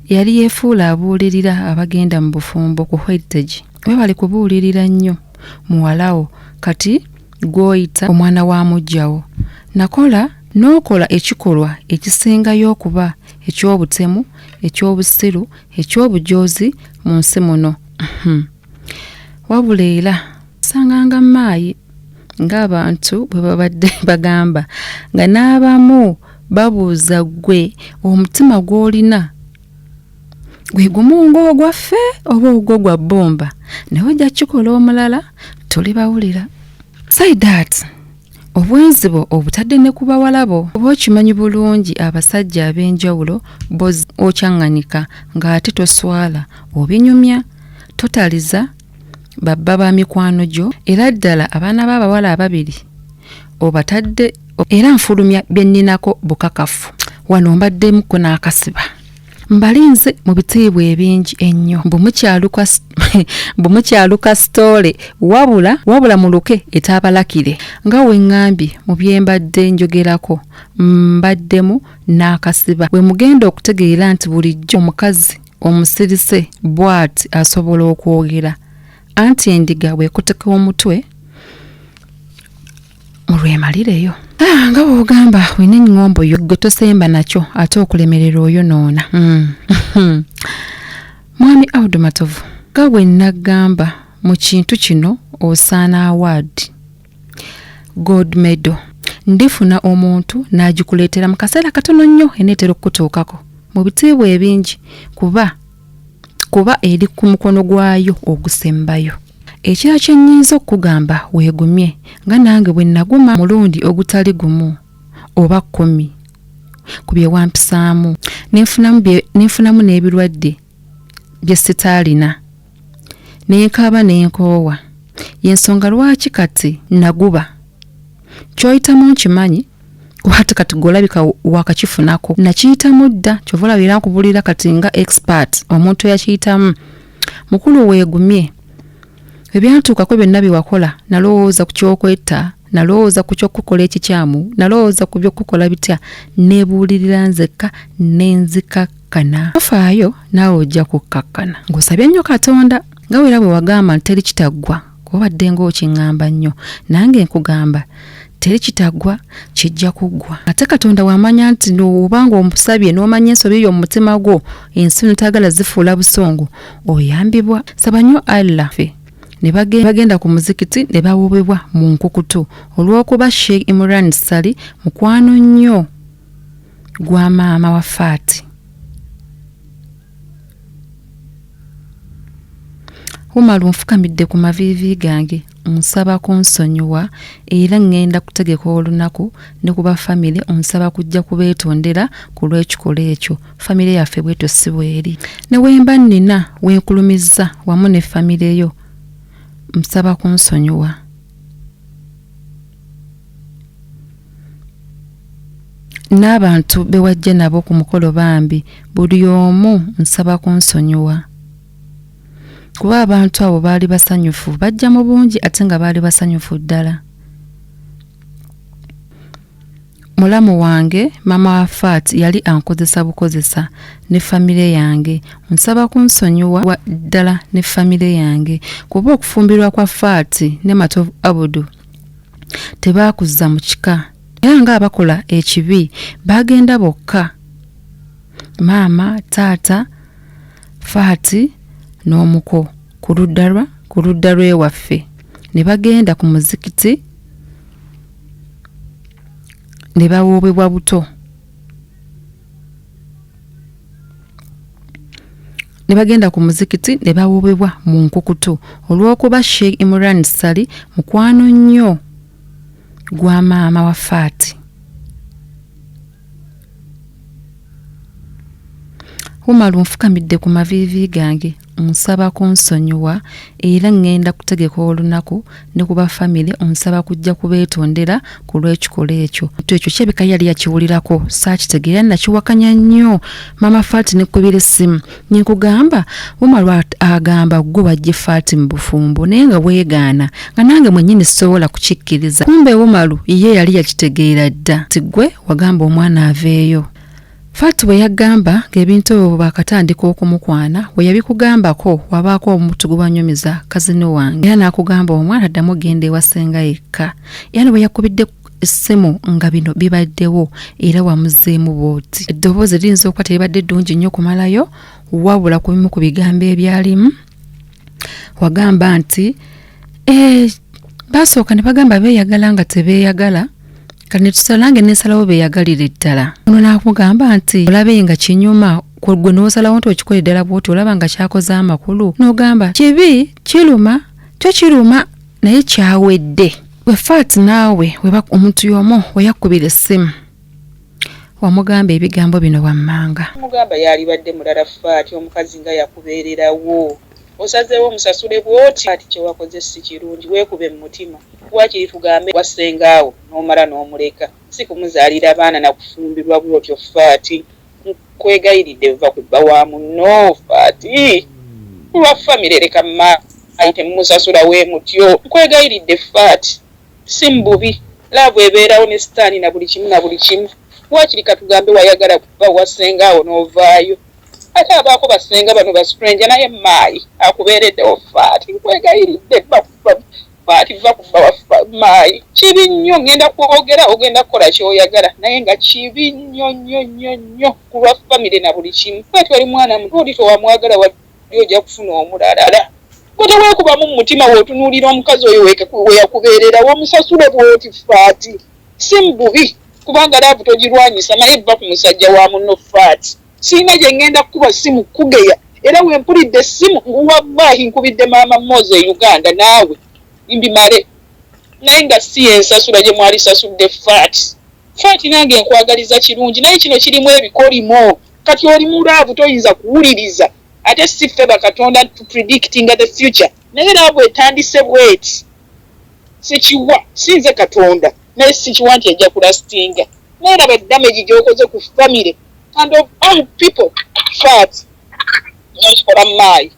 yali yeefuula abuulirira abagenda mu bufumbo ku Heritage. We bali kubuulirira nnyo muwalawo kati gw'oyita omwana wa mujjawo. Nakola n'okola ekikolwa ekisingayo okuba eky'obutemu, eky'obusiru, eky'obujoozi mu nsi muno. Wabula era sanganga maayi ng'abantu bwe babadde bagamba nga n'abamu babuuza gwe omutima gw'olina gwe gumu ng'ogwaffe oba ogwo gwa bbomba naye ojja kikola omulala tuli bawulira. Saidat obwenzi bwo obutadde ne ku bawala bo oba okimanyi bulungi abasajja ab'enjawulo bozi okyaŋŋanika ng'ate toswala obinyumya totaliza babba ba mikwano gyo era ddala abaana b'abawala ababiri obatadde era nfulumya bye nninako bukakafu wano mbaddemuko n'akasiba. Mbalinze mu bitiibwa ebingi ennyo bumukyaluka sitole wabula muluke etaabalakire nga we ŋŋambye mu bye mbadde njogerako mbaddemu n'akasiba. We mugenda okutegeera nti bulijjo omukazi omusirise bw'ati asobola okwogera anti endiga bw'ekoteka omutwe mulwemalireyo. Nga bw'ogamba wina enngombo yo gwe tosemba nakyo ate okulemerera oyo noona. Mwami Abdu Matovu nga bwe nagamba mu kintu kino osaana award gold medal ndifuna omuntu n'agikuleetera mu kaseera katono nnyo eneetera okutuukako mu bitiibwa ebingi kuba eri ku mukono gwayo ogusembayo. Ekira kye nnyinza okugamba weegumye nga nange bwe naguma mulundi ogutali gumu oba 10 ku bye wampisaamu nenfunamu n'ebirwadde bye sitaalina nenkaaba nenkoowa yensonga lwaki kati naguba kyoyitamu nkimanyi kuba kati golabika wakakifunako nakiyitamu dda kyova olabira nkubulira kati nga expert omuntu yakiyitamu. Mukulu weegumye ebyantuukako byonna bye wakola nalowooza ku kyokwetta nalowooza ku kyokukola ekikyamu nalowooza ku byokukola bitya neebuulirira nzekka nenzikakkana. Ofaayo naawe ojja kukkakkana ng'osabye nnyo Katonda nga weera bwe wagamba nti teri kitaggwa kubadde ng'okiŋŋamba nnyo nange nkugamba teri kitaggwa kijja kuggwa. Ate Katonda wamanya nti obanga omusabye n'omanya ensobi yo mu mutima gwo ensi notagala zifuula busongo oyambibwa. Saba nnyo Allah ne bagenda ku muzikiti ne bawobebwa mu nkukutu olw'okuba Sheikh Imran Sali mukwano nnyo gwa maama wa Fatie. Umaru nfukamidde ku maviivi gange nsaba kunsonyiwa era ngenda kutegeka olunaku ne kuba family onsaba kujja kubeetondera ku lw'ekikola ekyo. Family yaffe bweto si bweri ne wemba nnina wenkulumiza wamu ne family yo nsaba kunsonyiwa. N'abantu bewajja nabo ku mukolo bambi buli omu nsaba kunsonyiwa kuba abantu abo baali basanyufu bajja mu bungi ate nga baali basanyufu ddala. mulamu wange mama wa Fatie yali ankozesa bukozesa ne famire yange. Nsaba kunsonyiwa ddala ne famire yange kuba okufumbirwa kwa Fatie ne Matovu Abudu tebakuzza mu kika. Era nga abakola ekibi bagenda bokka. Maama, taata, Fatie n'omuko ku ludda lw'ewaffe ne bagenda ku muzikiti ne bawoobebwa buto. Ne bagenda ku muzikiti ne bawoobebwa mu nkukutu olw'okuba Sheikh Imran Sali mukwano nnyo gwa maama wa Fatie. Umaru nfukamidde ku maviivi gange nsaba kunsonyiwa era ngenda kutegeka olunaku ne kuba family onsaba kujja kubeetondera ku lw'ekikola ekyo. Ekyo kyebika yali yakiwulirako saakitegeera nakiwakanya nnyo. Mama Fatie nekubira essimu nkugamba Umaru agamba gwe wajje Fatie mu bufumbo naye nga bwegaana nga nange mwennyini sobola kukikkiriza. Kumbe Umaru ye yali yakitegeera dda ti gwe wagamba omwana aveeyo. Fatie bwe yagamba ng'ebintu ebyo bakatandika okumukwana we yabikugambako wabaako omuntu gwe banyumiza kazini wange era n'akugamba omwana addamu genda ewasenga yekka. Era bwe yakubidde essimu nga bino bibaddewo era wamuzeemu bw'oti. Eddoboozi liyinza okuba teribadde ddungi nnyo kumalayo wabula ku bimu ku bigambo ebyalimu wagamba nti basooka ne bagamba beeyagala nga tebeeyagala kati netusalange nesalawo beeyagalire ddala. Ono n'akugamba nti olabe nga kinyuma gwe n'osalawo nti okikola ddala bw'oti olaba nga kyakoze amakulu n'ogamba kibi kiruma tekiruma naye kyawedde. Bwe Fatie naawe omuntu y'omu we yakubira essimu wamugamba ebigambo bino wammanga. Mugamba yalibadde mulala Fatie omukazi nga yakubeererawo osazeewo omusasule bw'oti ati kyewakoze si kirungi weekube mu mutima. Wakiri tugambe wasengaawo n'omala n'omuleka si kumuzaalira abaana nakufumbirwa bw'otyo Fatie. Nkwegayiridde va kubba wa munno Fatie lwa famire leka maayi temumusasula we mutyo. Nkwegayiridde Fatie si mbubi laavu ebeerawo ne sitaani na buli kimu na buli kimu. Wakiri katugambe wayagala kubba wasengaawo n'ovaayo ate abaako basenga bano basitrenja naye maayi akubeereddewo Fatie. Nkwegayiridde Fatie va kubba wa maayi kibi nnyo. Ngenda kwogera ogenda kukola kyoyagala naye nga kibi nnyo ku lwa famire na buli kimu. Fatie wali mwana muto oli towamwagala wali ojja kufuna omulala. Gwe teweekubamu mu mutima w'otunuulira omukazi oyo we yakubeererawo omusasule bw'oti Fatie si mububi kubanga laavu togirwanyisa naye bba ku musajja wa munno Fatie. Siina gye ngenda kukuba simu kugeya era we mpulidde essimu wallahi nkubidde maama Moze e Uganda naawe mbimale naye nga si ensasula gye mwali sasudde Fatie nange nkwagaliza kirungi naye kino kirimu ebikolimo. Kati oli mu laavu toyinza kuwuliriza ate si ffe bakatonda to predicting the future naye laavu etandise bweti sikiwa sinze Katonda naye sikiwa nti ejja kulastinga naye laba damage gy'okoze ku famire and of all people Fatie not for a my.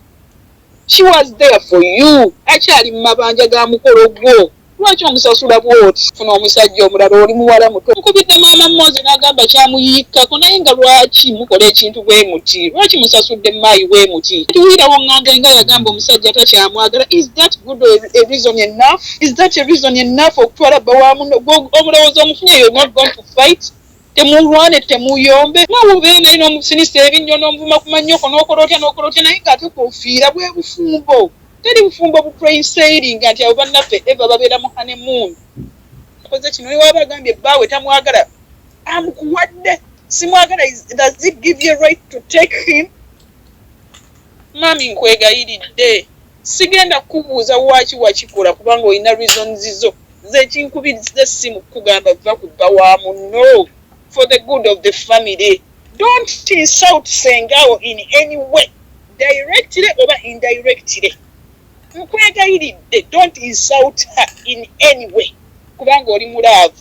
She was there for you. Akyali mu mabanja ga mukolo gwo. Lwaki omusasula bw'oti? Funa omusajja omulala oli muwala muto. Nkubidde maama Moze n'agamba kyamuyiikako naye nga lwaki mukola ekintu bwe muti? Lwaki musasudde maayi bwe muti? Tuwulirawo ŋŋanga nga yagamba omusajja takyamwagala. Is that good a reason enough? Is that a reason enough okutwala bba wa muno? Omulowooza omufunye you're not going to fight? Temulwane temuyombe naawe obeera naye n'omusinisa ebinnyo n'omuvuma ku mannyoko n'okola otya naye ng'ate kufiira bwe bufumbo. Teri bufumbo buplain sailing nti abo bannaffe eva babeera mu honeymoon. Akoze kino ne waba agambye bbaawe tamwagala amukuwadde simwagala. Does it give you a right to take him? Mami nkwegayiridde sigenda kukubuuza waki wakikola kubanga olina reasons zo zekinkubiriza essimu kugamba va kubba wa munno for the good of the family. Don't insult Sengao in any way, directly or indirectly. Nkwegayiridde, don't insult her in any way. Kubanga oli mulaavu.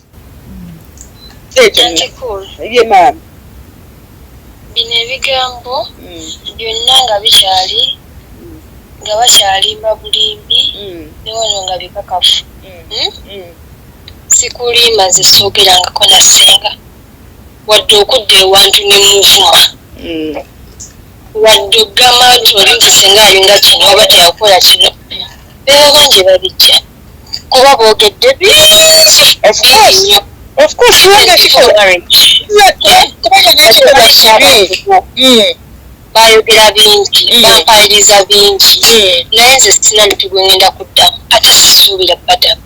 Ye maama. Bino ebigambo byonna nga bikyali nga bakyalimba bulimbi ne wano nga bikakafu. sikulima zisoogerangako na ssenga wadde okudda ewantu ne muvuma wadde ogamba nti oli nti singa alinga kino oba teyakola kino beera bangi babijja kuba boogedde bingi nnyo. Of course, bayogera bingi bampaliriza bingi naye nze sina lutu gwe ngenda kuddamu ate sisuubira baddamu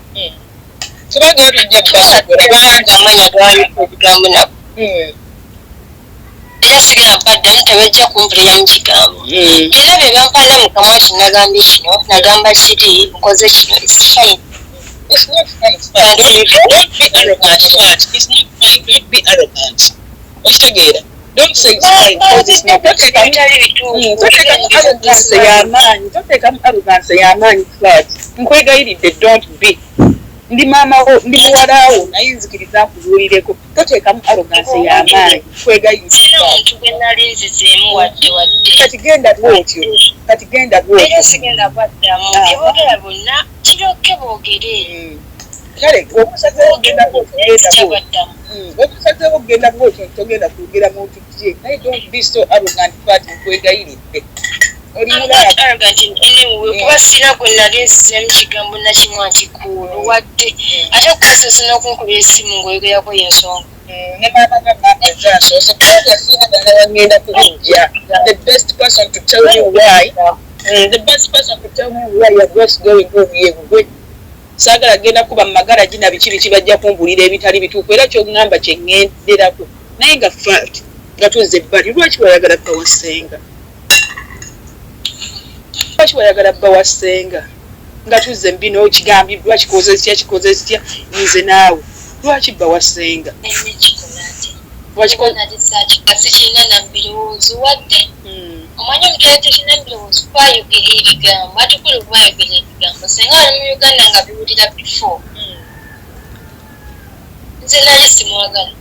kubanga amanya gawaliko ebigambo nabo era sigenda baddamu tebajja kunvulira mu kigambo era bye bampalira mu kamwa ki nagambye kino nagamba kiri nkoze kino is fine. It's not fine. Don't be arrogant. Don't be arrogant. Oshagera. Don't say it's fine because it's not. Don't take arrogance yamanyi. Don't take arrogance yamanyi flat. Nkwegayiridde don't be. Ndi mama wo ndi muwala wo naye nzikiriza kubuulireko. Toteekamu arrogance yamanyi. Nkwegayiridde. Sina muntu gwe nali nzizeemu wadde. Kati genda bwotyo. Era sigenda baddamu. Boogera bonna kirokke boogere. Kale okusazeewo okugenda bwotyo togenda kwogera muntu kye naye don't be so arrogant but nkwegayiridde oli kuba sina gwe nali nsizeemu kigambo nakimu nti kuulu wadde ate kukasa sina okunkuba esimu ng'oyogerako y'ensonga ne maama gagamba enzansooso kubanga sina ddala wagenda kubijja the best person to tell you why you're just going home ye gwe saagala genda kuba mu magala gina biki bajja kumbulira ebitali bituufu era kyongamba kye ŋŋenderako naye nga fact nga tuzze ebbali lwaki wayagala bba wasenga nga tuzze mbino kigambiddwa kikoze kitya nze naawe lwaki bba wasenga sikirina na birowoozo wadde omanyi omutala tekirina birowoozo twayogera ebigambo ate kuli twayogera ebigambo senga ali mu Uganda nga biwulira before nze nali simwagala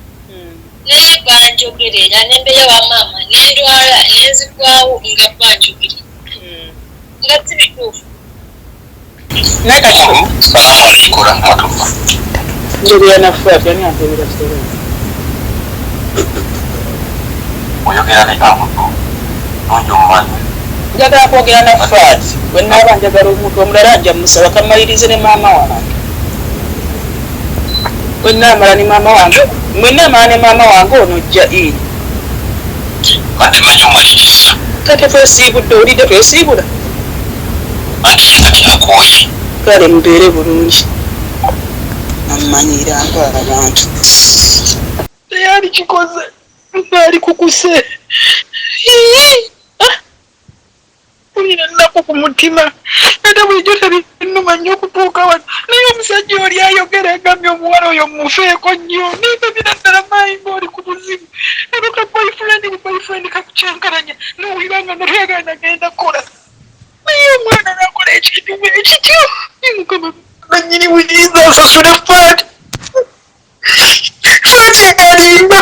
naye banjogerera nembeera bamaama nendwala nenzigwawo nga banjogerera nga si bituufu oyogera ne amuntu nonyi omumanyi njagala kwogera na Fatie bwe nnaaba njagala omuntu omulala ajja musaba kamalirize ne maama wange bwe nnaamala ne maama wange ono ojja eri kati manyi omaliriza kate twesiibudde olidde twesiibula ate kati nakooye kale mubeere bulungi nammanyiranga abantu teyali kikoze ali kukuse ulina ennaku ku mutima ate bulijjo tebinnuma nnyo okutuuka wano naye omusajja oli ayogera agambye omuwala oyo mufeeko nnyo neebabira ddala maayi ng'oli ku buzibu ero ka boyfriend kakucyankalanya nowulira nga notwagala nagenda kukola naye omwana nakola ekintu ekityo mukama nannyini buyinza asasule Fatie alimba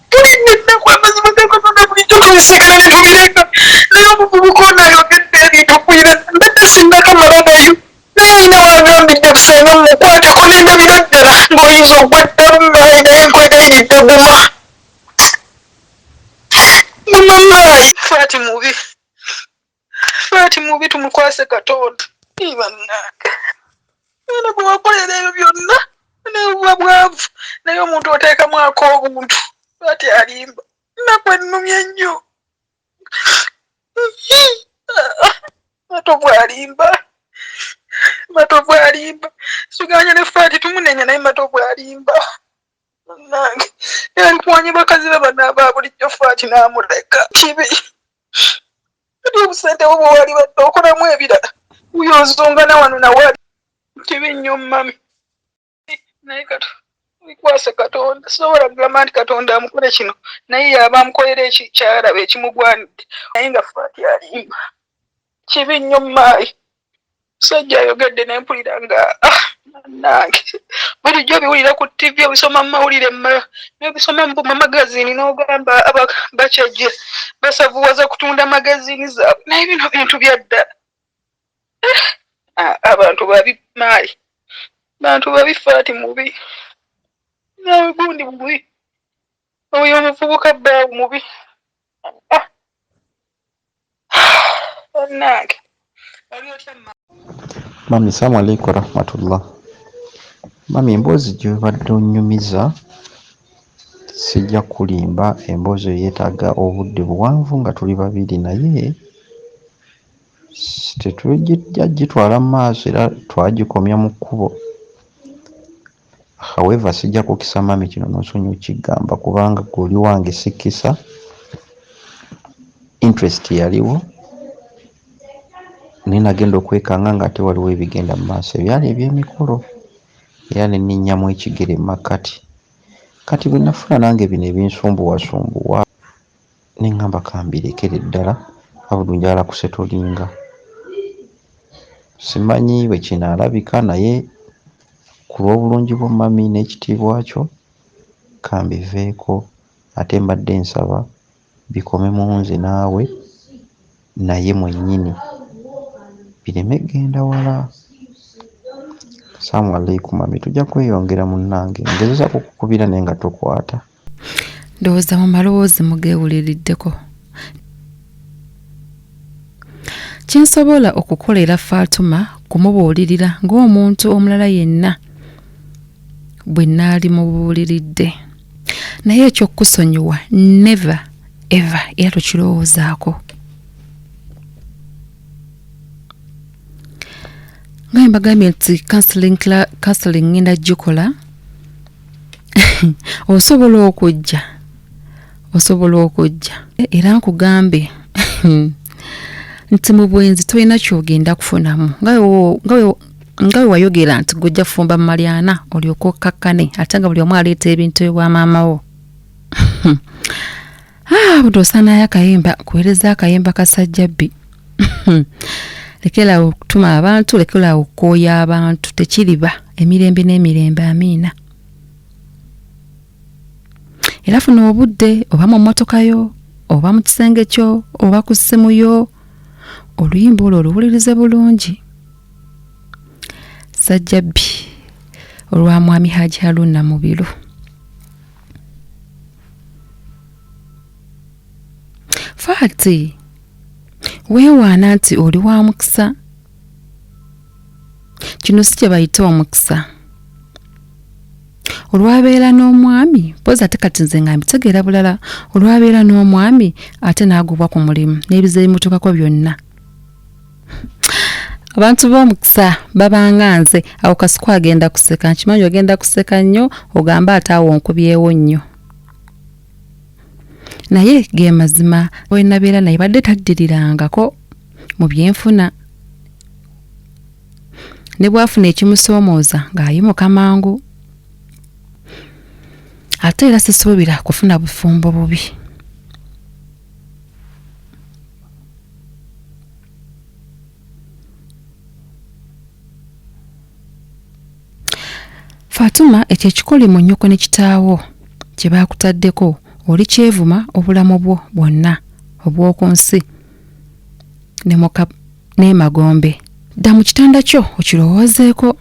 tulidde ennaku amazima gakatonda bulijjo tubisigala ne tubireka naye omuvubuka ono ayogedde ebintu kwira mbadde sinnakamala nayo naye alina wagambidde kusenga mumukwateko nendabira ddala ng'oyinza okwaddamu maayi naye nkwegayiridde guma maayi Fatie mubi tumukwase Katonda bannange era bwe wakolera ebyo byonna nebuba bwavu naye omuntu oteekamu ak'obuntu Fatie alimba nnaku ennumye nnyo matovu alimba siganya ne Fatie tumunenya naye matovu alimba nange yali kuwanya bakazi be banaaba bulijjo Fatie n'amuleka kibi ati obusente bwo bwe wali badde okolamu ebirala uyozongana wano nawali kibi nnyo mami naye kato bikwase Katonda sobola kugamba nti Katonda amukole kino naye yaba amukolera ekikyalaba ekimugwanidde naye nga Fatie alimba kibi nnyo maayi musajja ayogedde nempulira nga nange bulijjo biwulira ku TV obisoma mu mawulire n'obisoma mu magazini n'ogamba bakyajja basavuwaza kutunda magazini zaabwe naye bino bintu bya ddala abantu babi maayi bantu babi Fatie mubi nawe gundi mubi oyo omuvubuka bbaawe mubi onnange oli otya Mami, salamu alaikum rahmatullah. Mami, emboozi gy'obadde onnyumiza sijja kulimba, emboozi yeetaaga obudde buwanvu nga tuli babiri, naye tetujja gitwala mu maaso era twagikomya mu kkubo. However, sijja kukisa mami kino n'osonyiwa okigamba kubanga guli wange sikkisa. Interest yaliwo. Naye nagenda okwekanga ng'ate waliwo ebigenda mu maaso ebyali eby'emikolo era ne nninnyamu ekigere mu makkati. Kati bwe nafuna nange bino ebinsumbuwasumbuwa ne ŋŋamba kambirekere ddala abuddu njagala kusetolinga. Simanyi bwe kinaalabika naye ku lw'obulungi bwa mami n'ekitiibwa kyo kambiveeko, ate mbadde nsaba bikome mu nze naawe naye mwennyini bireme genda wala. Assalamu alaikum mami, tujja kweyongera munnange, ngezeza kukukubira naye nga tokwata. Ndowooza mu malowoozi mugeewuliriddeko. Kinsobola okukolera Fatuma kumubuulirira ng'omuntu omulala yenna bwe nnaali mubuuliridde, naye ekyokusonyiwa never ever era tokirowoozaako. Nga mbagambye nti counseling ngenda gikola osobola okujja era nkugambe nti mu bwenzi tolina kyogenda kufunamu nga we wayogera nti gujja kufumba Malyana olyoka okkakkane ate nga buli omu aleeta ebintu ewa maama wo. Budde osaanayo akayimba kuweereza akayimba kasajjabbi. Lekera okutuma abantu, lekera okukooya abantu, tekiriba emirembe n'emirembe. Amiina. Era funa obudde oba mu mmotoka yo oba mu kisenge kyo oba ku ssimu yo, oluyimba olwo oluwulirize bulungi. Sajjabbi olwa mwami Haji Haruna Mubiru. Fatie, weewaana nti oli wa mukisa. Kino si kye bayita omukisa. Olwabeera n'omwami, poza ate kati nze nga mbitegeera bulala, olwabeera n'omwami ate n'agobwa ku mulimu n'ebiza ebimutuukako byonna. Abantu b'omukisa babanga nze, awo Kasuku agenda kuseka, nkimanyi ogenda kuseka nnyo ogamba ate awo nkubyewo nnyo. Naye ge mazima we nabeera naye badde taddirirangako mu byenfuna. Ne bwafuna ekimusoomooza ng'ayimuka mangu. Ate era sisuubira kufuna bufumbo bubi. Fatuma, ekyo ekikoli mu nnyoko ne kitaawo kye baakutaddeko oli kyevuma obulamu bwo bwonna obw'oku nsi n'emagombe. Dda mu kitanda kyo okirowoozeeko.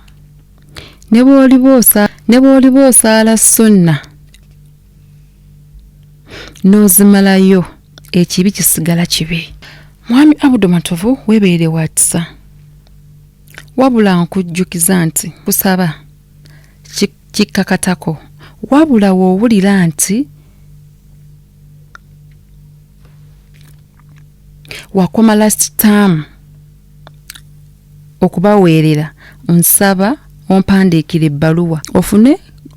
Ne bw'oliba osaala sunna n'ozimalayo, ekibi kisigala kibi. Mwami Abudu Matovu, weebeere watisa. Wabula nkujjukiza nti kusaba kikkakatako, wabula woowulira nti wakoma last time okubaweerera, nsaba ompandiikira ebbaluwa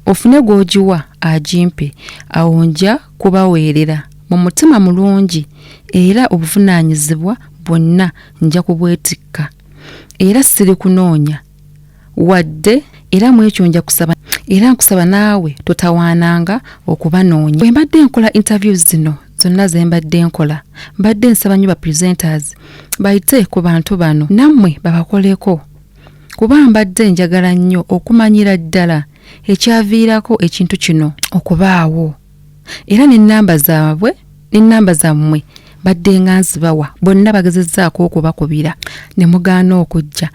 ofune gw'ogiwa agimpe, awo nja kubaweerera mu mutima mulungi era obuvunaanyizibwa bwonna nja kubwetikka era siri kunoonya wadde, era mu ekyo nja kusaba era nkusaba naawe totawaananga okubanoonya. Bwe mbadde nkola interviews zino zonna ze mbadde nkola, mbadde nsaba nnyo ba presenters bayite ku bantu bano nammwe babakoleko, kuba mbadde njagala nnyo okumanyira ddala ekyaviirako ekintu kino okubaawo, era n'ennamba zaabwe n'ennamba zammwe badde nga nzibawa, bonna bagezezzaako okubakubira ne mugaana okujja.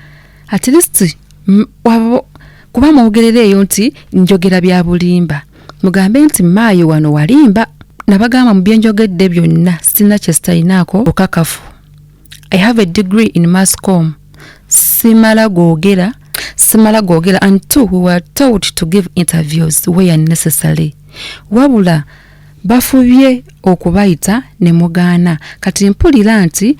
At least kuba mwogerereeyo nti njogera bya bulimba mugambe nti maayo wano walimba nabagamba mu byenjogedde byonna sina kye sitayinaako bukakafu. I have a degree in mass comm. Simala googera until we were told to give interviews where necessary. Wabula bafubye okubayita ne mugaana kati mpulira nti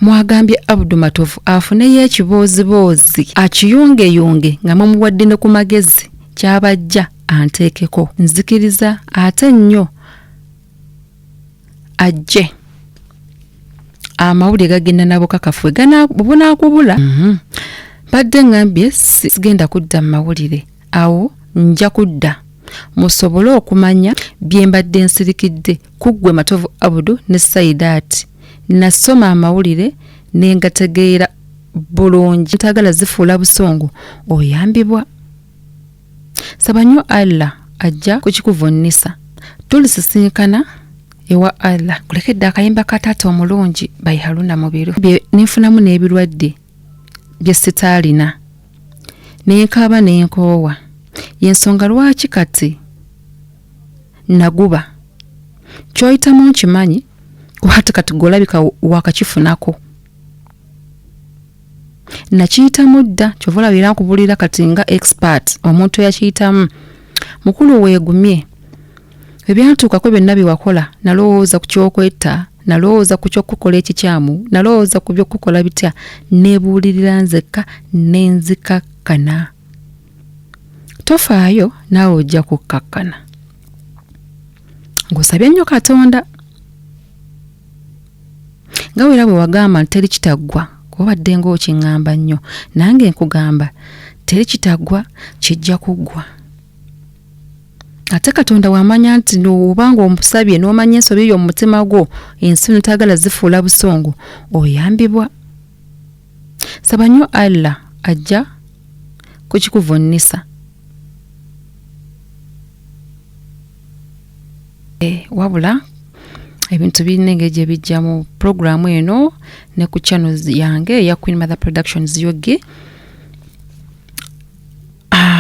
mwagambye Abdumatovu afuneyo ekiboozibozi akiyungeyunge nga mumuwadde ne ku magezi kyabajja anteekeko. Nzikiriza ate nnyo ajje amawulire gagenda nabo kakafu bunaakubula. Badde ngambye sigenda kudda mu mawulire awo nja kudda musobole okumanya bye mbadde nsirikidde kuggwe Matovu Abdu ne Saidaati. Nasoma amawulire ne ngategeera bulungi ntagala zifuula busongo oyambibwa. Saba nnyo Allah ajja kukikuvunnisa tulisisinkana ewa Allah. Kulekedde akayimba ka taata omulungi Baiharuna Mubiru nenfunamu n'ebirwadde bye sitaalina nenkaaba nenkoowa yensonga lwaki kati naguba kyoyitamu nkimanyi kuba kati golabika wakakifunako nakiyitamu dda kyova olabira nkubulira kati nga expert omuntu yakiyitamu. Mukulu weegumye ebyantuukako byonna byewakola nalowooza ku kyokwetta nalowooza ku kyokukola ekikyamu nalowooza ku byokukola bitya neebuulirira nzekka nenzikakkana. Tofaayo naawe ojja kukkakkana ng'osabye nnyo Katonda nga weera bwe wagamba nti teri kitaggwa kubadde ng'okiŋŋamba nnyo nange nkugamba teri kitaggwa kijja kuggwa. Ate Katonda wamanya nti obanga omusabye n'omanya ensobi yo mu mutima gwo ensi notagala zifuula busongo oyambibwa. Saba nnyo Allah ajja kukikuvunnisa. Wabula ebintu birina engeri gye bijja mu programu eno ne ku channels yange eya Queen Mother Productions yoge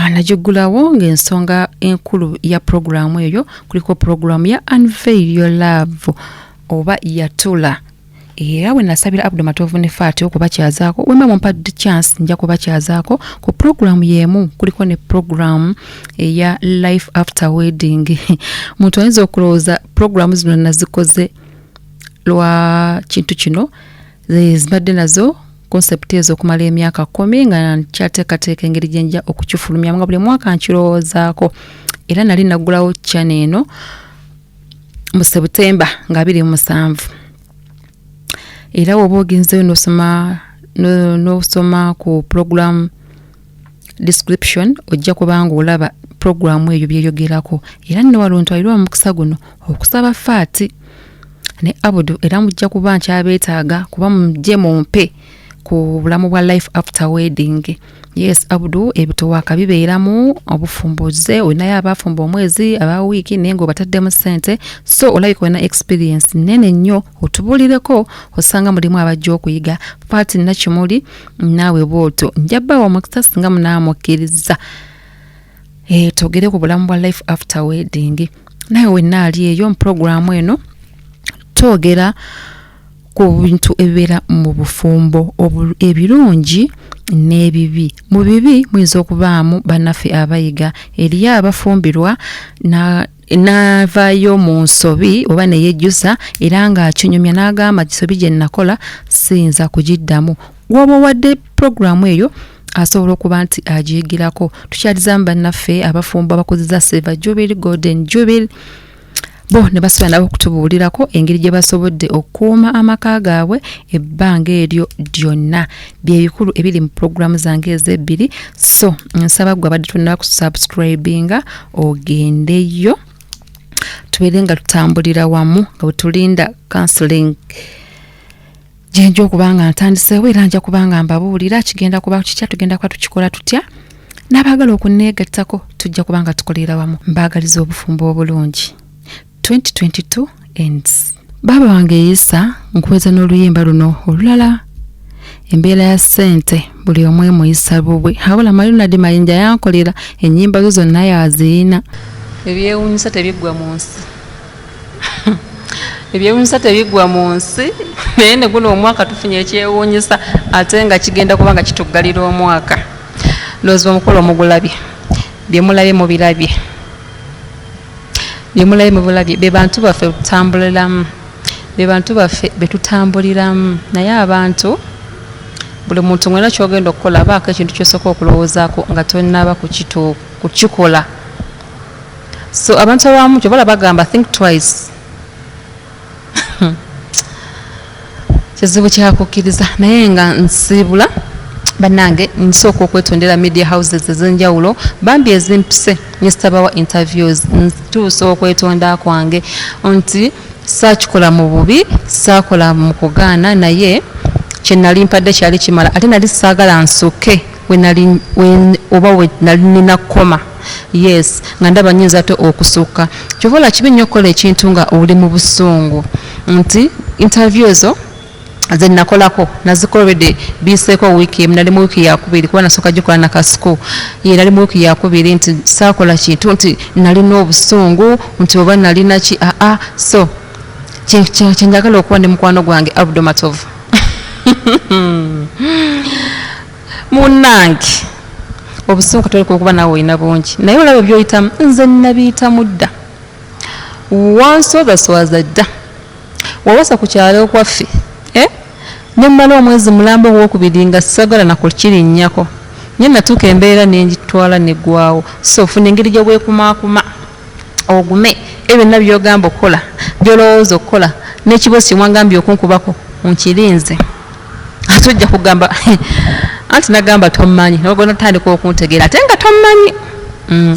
nagiggulawo ng'ensonga enkulu ya programu eyo kuliko programu ya Unveil Your Love oba yatula. Era we nasabira Abdumatovu ne Fatie okubakyazaako wemba mumpadde chance nja kubakyazaako ku programu yemu kuliko ne programu eya Life After Wedding. Muntu ayinza okulowooza programu zino nazikoze lwa kintu kino zibadde nazo concept ezo okumala emyaka 10 nga nkyateekateeka engeri gye njja okukifulumya nga buli mwaka nkirowoozaako. Era nali naggulawo channel eno mu September nga 27. Era woba ogenzeyo n'osoma ku program description ojja kubanga olaba programu eyo byeyogerako. Era nno walontwalirwa mu mukisa guno okusaba Fatie ne Abdu era mujja kuba nkyabeetaaga kuba mujje mumpe ku bulamu bwa Life After Wedding. Yes, Abdu ebitowaaka bibeeramu obufumbuze olinayo abafumba omwezi aba wiiki naye ng'obataddemu ssente so olabika olina experience nene nnyo otubulireko osanga mulimu abajja okuyiga. Fatie Nakimuli naawe bw'otyo njabbaawo omukisa singa munaamukkiriza twogere ku bulamu bwa Life After Wedding. Naye wenna ali eyo mu programu eno twogera ku bintu ebibeera mu bufumbo ebirungi n'ebibi. Mu bibi muyinza okubaamu bannaffe abayiga eriyo abafumbirwa n'avaayo mu nsobi oba neyejjusa era ng'akinyumya n'agamba kisobi gye nakola siyinza kugiddamu. Gwoba owadde programu eyo asobola okuba nti agiyigirako. Tukyalizamu bannaffe abafumbo abakozesa Silver Jubilee, Golden Jubilee bo ne basobola nabo okutubuulirako engeri gye basobodde okukuuma amaka gaabwe ebbanga eryo lyonna. Byebikulu ebiri mu programu zange ez'ebbiri. So nsaba gwe abadde tulina kusubscribinga ogendeyo tubeere nga tutambulira wamu nga bwe tulinda counseling gyenja okuba nga ntandiseewo era nja kuba nga mbabuulira kigenda kuba kikya tugenda kuba tukikola tutya. N'abaagala okunneegattako tujja kuba nga tukolera wamu. Mbaagaliza obufumbo obulungi 2022 ends. Baba wange Isa nkuweza n'oluyimba luno olulala embeera ya ssente buli omwe muyisa bubwe habula Mayunadi Mayinja yankolera ennyimba zo zonna yaziyina. Ebyewuunyisa tebiggwa mu nsi ebyewuunyisa tebiggwa mu nsi naye ne guno omwaka tufunye ekyewuunyisa ate nga kigenda kuba nga kituggalira omwaka. Ndowooza omukolo omugulabye byemulabye mubirabye be bantu baffe tutambuliramu be bantu baffe betutambuliramu naye abantu buli muntu mwena kyogenda okukola baako ekintu kyosooka okulowoozaako nga tonnaba kukikola. So abantu abamu kyobola bagamba think twice kizibu kyakukkiriza naye nga nsiibula bannange nsooka okwetondera media houses ez'enjawulo bambi ezimpise nyesitabawa interviews ntuusa okwetonda kwange nti saakikola mu bubi saakola mu kugaana naye kyenali mpadde kyali kimala ate nali saagala nsuke oba we nali nina koma yes nga ndaba nyinza ate okusukka kyobola kibi nnyo okukola ekintu nga oli mu busungu nti interview ezo ze nakolako nazikola already biseeko wiiki emu nali mu wiiki yakubiri kuba nasooka gikola na kasuku ye nali mu wiiki yakubiri nti saakola kintu nti nalina obusungu nti oba nalina ki so kyenjagala okuba ne mukwano gwange Abdul Matovu munnange obusungu katoleka okuba naawe olina bungi naye olaba byoyitamu nze nabiyitamu dda wansozasowaza dda wawasa ku kyalo okwaffe nemmala omwezi mulamba ogwokubiri nga sagala nakukirinnyako nye natuuka embeera nenjitwala neggwawo so ofuna engeri gye bwekumaakuma ogume byonna byogamba okukola byolowooza okukola n'ekibosi mwangambye okunkubako nkirinze ate ojja kugamba anti nagamba tommanyi nogona tandika okuntegeera ate nga tommanyi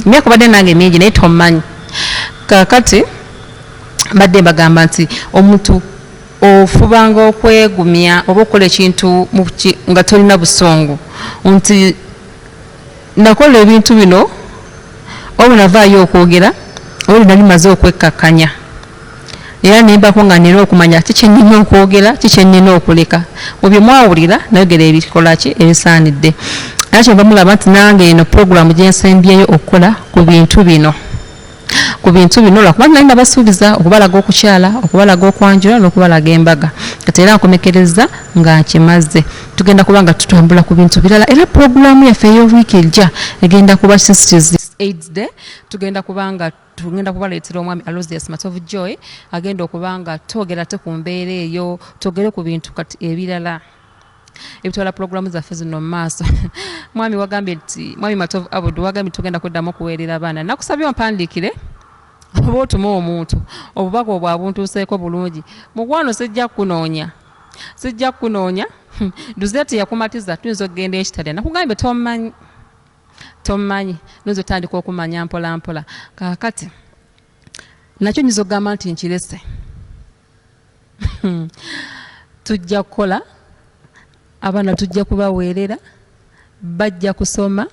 myaka badde nange mingi naye tommanyi kakati badde mbagamba nti omuntu ofubanga okwegumya oba okukola ekintu nga tolina busungu nti nakola ebintu bino oba navaayo okwogera oli nali maze okwekkakanya era nimbako nga nina okumanya kikyenina okwogera kikyenina okuleka obyo mwawulira nayogera ebikolaki ebisaanidde nakyo bamulaba nti nange eno puroguramu gyensembyeyo okukola ku bintu bino lwakuba nali nabasuubiza okubalaga okukyala okubalaga okwanjula n'okubalaga embaga kati era nkomekereza nga nkimaze tugenda kuba nga tutambula ku bintu birala era puroguramu yaffe ey'owiiki ejja egenda kuba AIDS Day tugenda kubaleetera omwami Aloysius Matovu Joy agenda okuba nga twogera te ku mbeera eyo twogere ku bintu kati ebirala ebitwala puroguramu zaffe zino mu maaso mwami wagambye nti mwami Matovu Abudu wagambye tugenda kuddamu okuweerera abaana nakusabye ompandiikire oba otuma omuntu obubaka obwabuntuuseeko bulungi mukwano sijja kunoonya duzeti yakumatiza tuyinza okugenda ekitalya nakugambye tommanyi noza otandika okumanya mpola mpola kakati nakyo nyiza okugamba nti nkirese tujja kukola abaana tujja kubaweerera bajja kusoma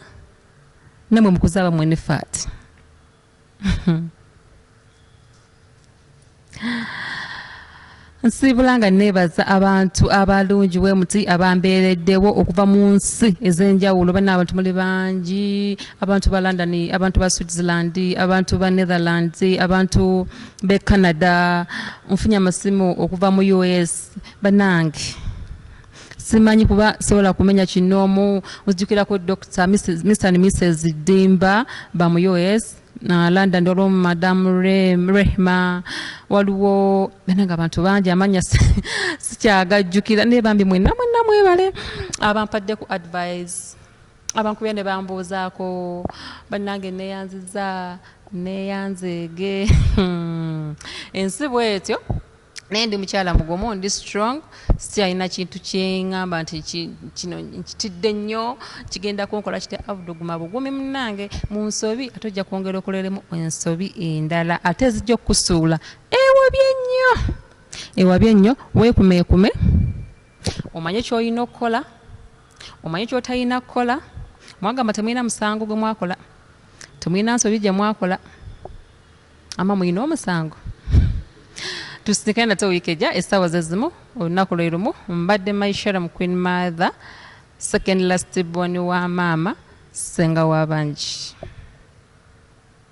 namwe mukuzaaba mwene Fatie nsiibula nga neebaza abantu abalungi bwe muti abambeereddewo okuva mu nsi ez'enjawulo bana abantu muli bangi abantu ba London abantu ba Switzerland abantu ba Netherlands abantu be Canada nfunye amasimu okuva mu US banange simanyi kuba sobola kumenya kinoomu muzijukirako Dr. Mr. and Mrs. Dimba ba mu US na London waliwo Madam Rehma waliwo benanga abantu bangi amanya sikyagajjukira naye bambi mwenna mwebale abampadde ku advice abankubya ne bambuuzaako bannange neyanzeege ensi bwetyo naye ndi mukyala mugumu ndi strong sikyalina kintu kyeŋŋamba nti kino nkitidde nnyo kigenda kunkola kiti abuduguma bugumi munnange mu nsobi ate ojja kwongera okuleremu ensobi endala ate ezijja okusuula ewabye nnyo weekumeekume omanye ky'olina okukola omanye ky'otalina kukola mwagamba temulina musango gwe mwakola temulina nsobi gye mwakola ama mulina omusango tusindike nate wiiki ejja essaawa zezimu olunaku lwe lumu mbadde maishara mu Queen Mother second last born wa maama ssenga w'abangi.